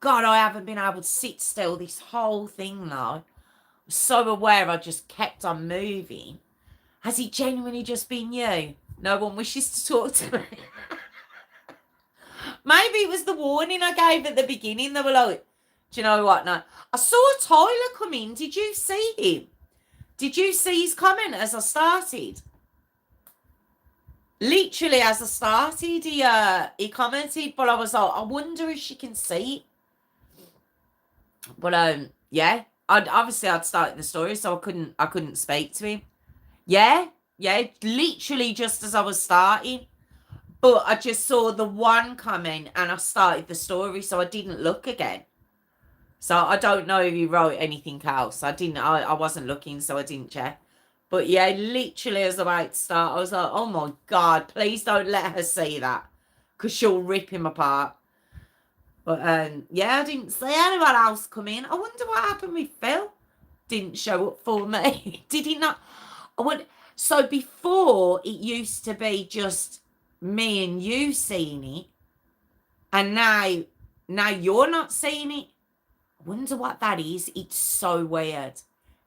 God, I haven't been able to sit still this whole thing now. I'm so aware I just kept on moving. Has it genuinely just been you? No one wishes to talk to me. Maybe it was the warning I gave at the beginning. They were like, do you know what? No. I saw Tyler come in. Did you see him? Did you see his comment as I started? Literally as I started, he commented, but I was like, I wonder if she can see it. But yeah, I'd started the story, so I couldn't speak to him. Yeah, literally just as I was starting. But I just saw the one comment and I started the story, so I didn't look again. So I don't know if he wrote anything else. I wasn't looking, so I didn't check. But yeah, literally as I was about to start, I was like, oh my God, please don't let her see that, because she'll rip him apart. But yeah, I didn't see anyone else come in. I wonder what happened with Phil. Didn't show up for me. Did he not? So before, it used to be just me and you seeing it, and now you're not seeing it. I wonder what that is. It's so weird.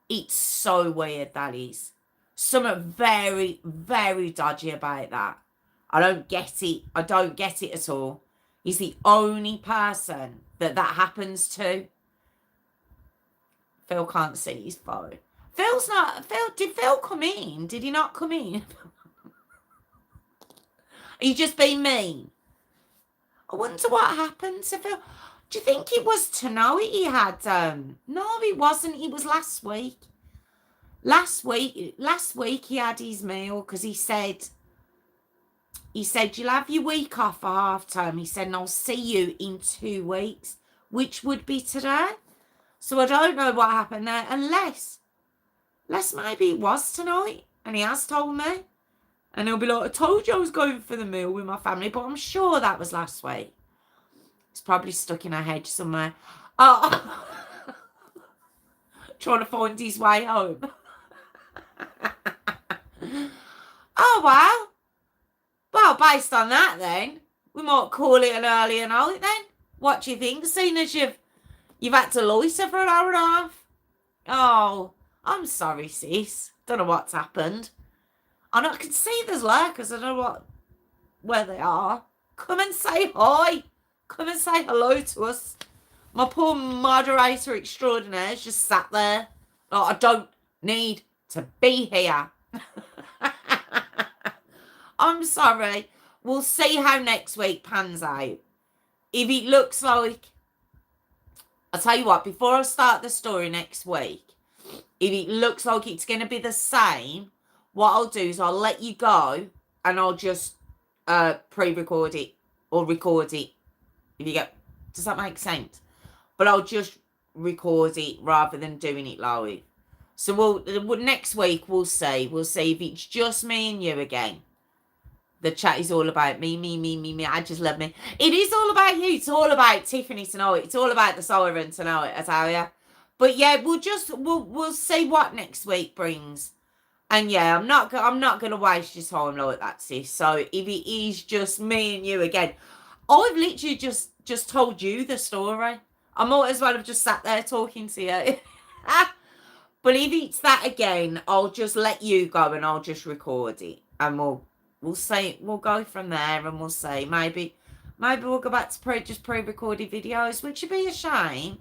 It's so weird, that is. Something very, very dodgy about that. I don't get it. I don't get it at all. He's the only person that happens to. Phil can't see his phone. Phil's not... Did Phil come in? Did he not come in? Are you just being mean? I wonder what happened to Phil. Do you think it was tonight he had... No, it wasn't. It was last week. Last week he had his meal because he said, you'll have your week off for half term. He said, and I'll see you in 2 weeks, which would be today. So I don't know what happened there, unless maybe it was tonight and he has told me. And he'll be like, I told you I was going for the meal with my family, but I'm sure that was last week. It's probably stuck in her head somewhere. Oh, trying to find his way home. Oh, wow. Well, based on that then, we might call it an earlier night then. What do you think, seeing as you've had to loiter for an hour and a half? Oh, I'm sorry, sis. Don't know what's happened. I can see there's lurkers. I don't know where they are. Come and say hi. Come and say hello to us. My poor moderator extraordinaire is just sat there. Oh, I don't need to be here. I'm sorry. We'll see how next week pans out. If it looks like... I'll tell you what, before I start the story next week, if it looks like it's going to be the same, what I'll do is I'll let you go and I'll just pre-record it or record it. If you get... Does that make sense? But I'll just record it rather than doing it live. So next week we'll see. We'll see if it's just me and you again. The chat is all about me. I just love me. It is all about you. It's all about Tiffany tonight. It's all about the siren tonight, I tell you. But yeah, we'll see what next week brings. And yeah, I'm not gonna waste your time like that, sis. So if it is just me and you again, I've literally just told you the story. I might as well have just sat there talking to you. But if it's that again, I'll just let you go and I'll just record it. And we'll see. We'll go from there and we'll see. Maybe we'll go back to just pre-recorded videos, which would be a shame.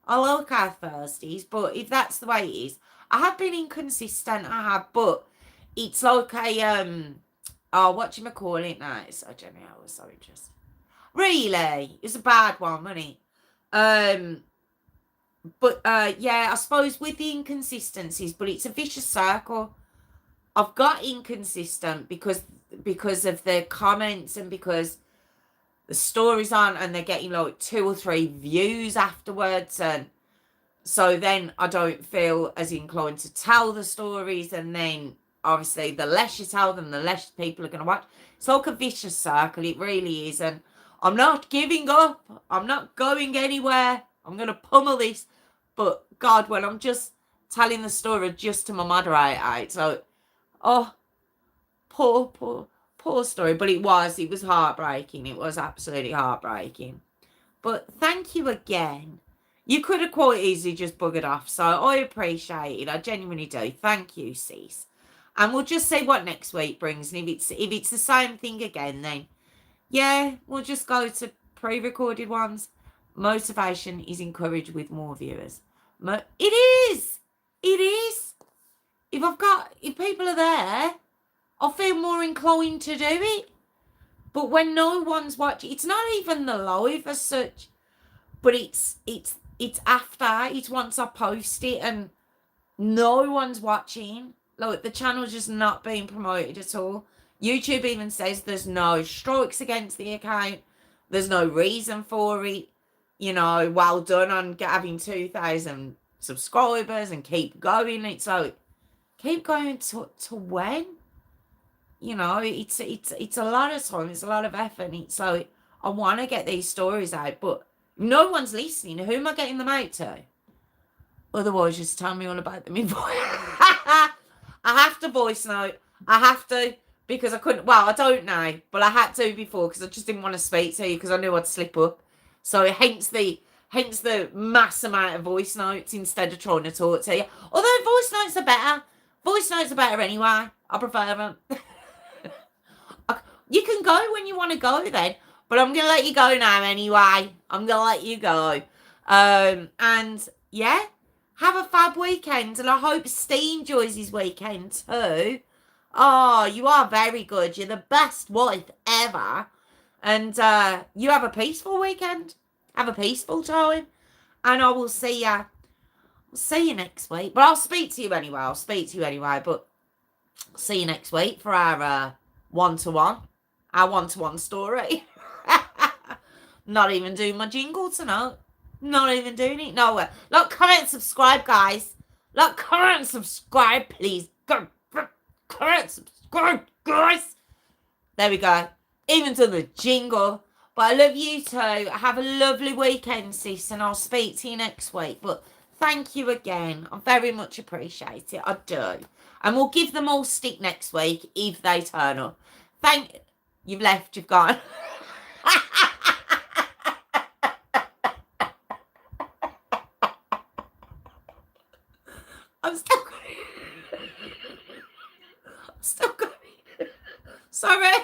I like our Thursdays, but if that's the way it is, I have been inconsistent. I have, but it's like a oh, what do you call it now? It's so Jenny, I was so interested. Really, it's a bad one, wasn't it? But yeah, I suppose with the inconsistencies, but it's a vicious circle. I've got inconsistent because of the comments and because the story's on and they're getting like 2 or 3 views afterwards, and so then I don't feel as inclined to tell the stories, and then obviously the less you tell them, the less people are going to watch. It's like a vicious circle, it really is, and I'm not giving up. I'm not going anywhere. I'm going to pummel this, but God, when I'm just telling the story just to my moderator, it's like, oh, poor story, but it was heartbreaking. It was absolutely heartbreaking. But thank you again. You could have quite easily just buggered off, so I appreciate it. I genuinely do. Thank you, sis. And we'll just see what next week brings. And if it's the same thing again, then yeah, we'll just go to pre-recorded ones. Motivation is encouraged with more viewers. It is. It is. If people are there, I feel more inclined to do it. But when no one's watching, it's not even the live as such, but it's after, it's once I post it and no one's watching. Like, the channel's just not being promoted at all. YouTube even says there's no strikes against the account. There's no reason for it. You know, well done on having 2,000 subscribers and keep going. It's like, keep going to when? You know, it's a lot of time, it's a lot of effort, and it's like, I want to get these stories out, but no one's listening. Who am I getting them out to? Otherwise, just tell me all about them in voice. I have to voice note. I have to, because I couldn't, well, I don't know, but I had to before because I just didn't want to speak to you because I knew I'd slip up. So hence the mass amount of voice notes instead of trying to talk to you. Although voice notes are better. Voice notes are better anyway. I prefer them. You can go when you want to go then, but I'm going to let you go now anyway. I'm going to let you go. And yeah, have a fab weekend, and I hope Steve enjoys his weekend too. Oh, you are very good. You're the best wife ever. And you have a peaceful weekend. Have a peaceful time. And I will see you. I'll see you next week. But I'll speak to you anyway. But see you next week for our one-to-one. Our one-to-one story. Not even doing my jingle tonight. Not even doing it. No. Like, comment, subscribe, guys. Like, comment, subscribe, please. Go. Comment, subscribe, guys. There we go. Even to the jingle. But I love you too. Have a lovely weekend, sis. And I'll speak to you next week. But thank you again. I very much appreciate it. I do. And we'll give them all stick next week if they turn up. You've left, you've gone. I'm still going. Sorry.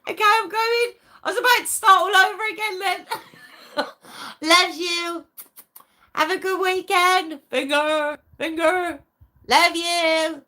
Okay, I'm going. I was about to start all over again then. Love you. Have a good weekend. Finger. Love you.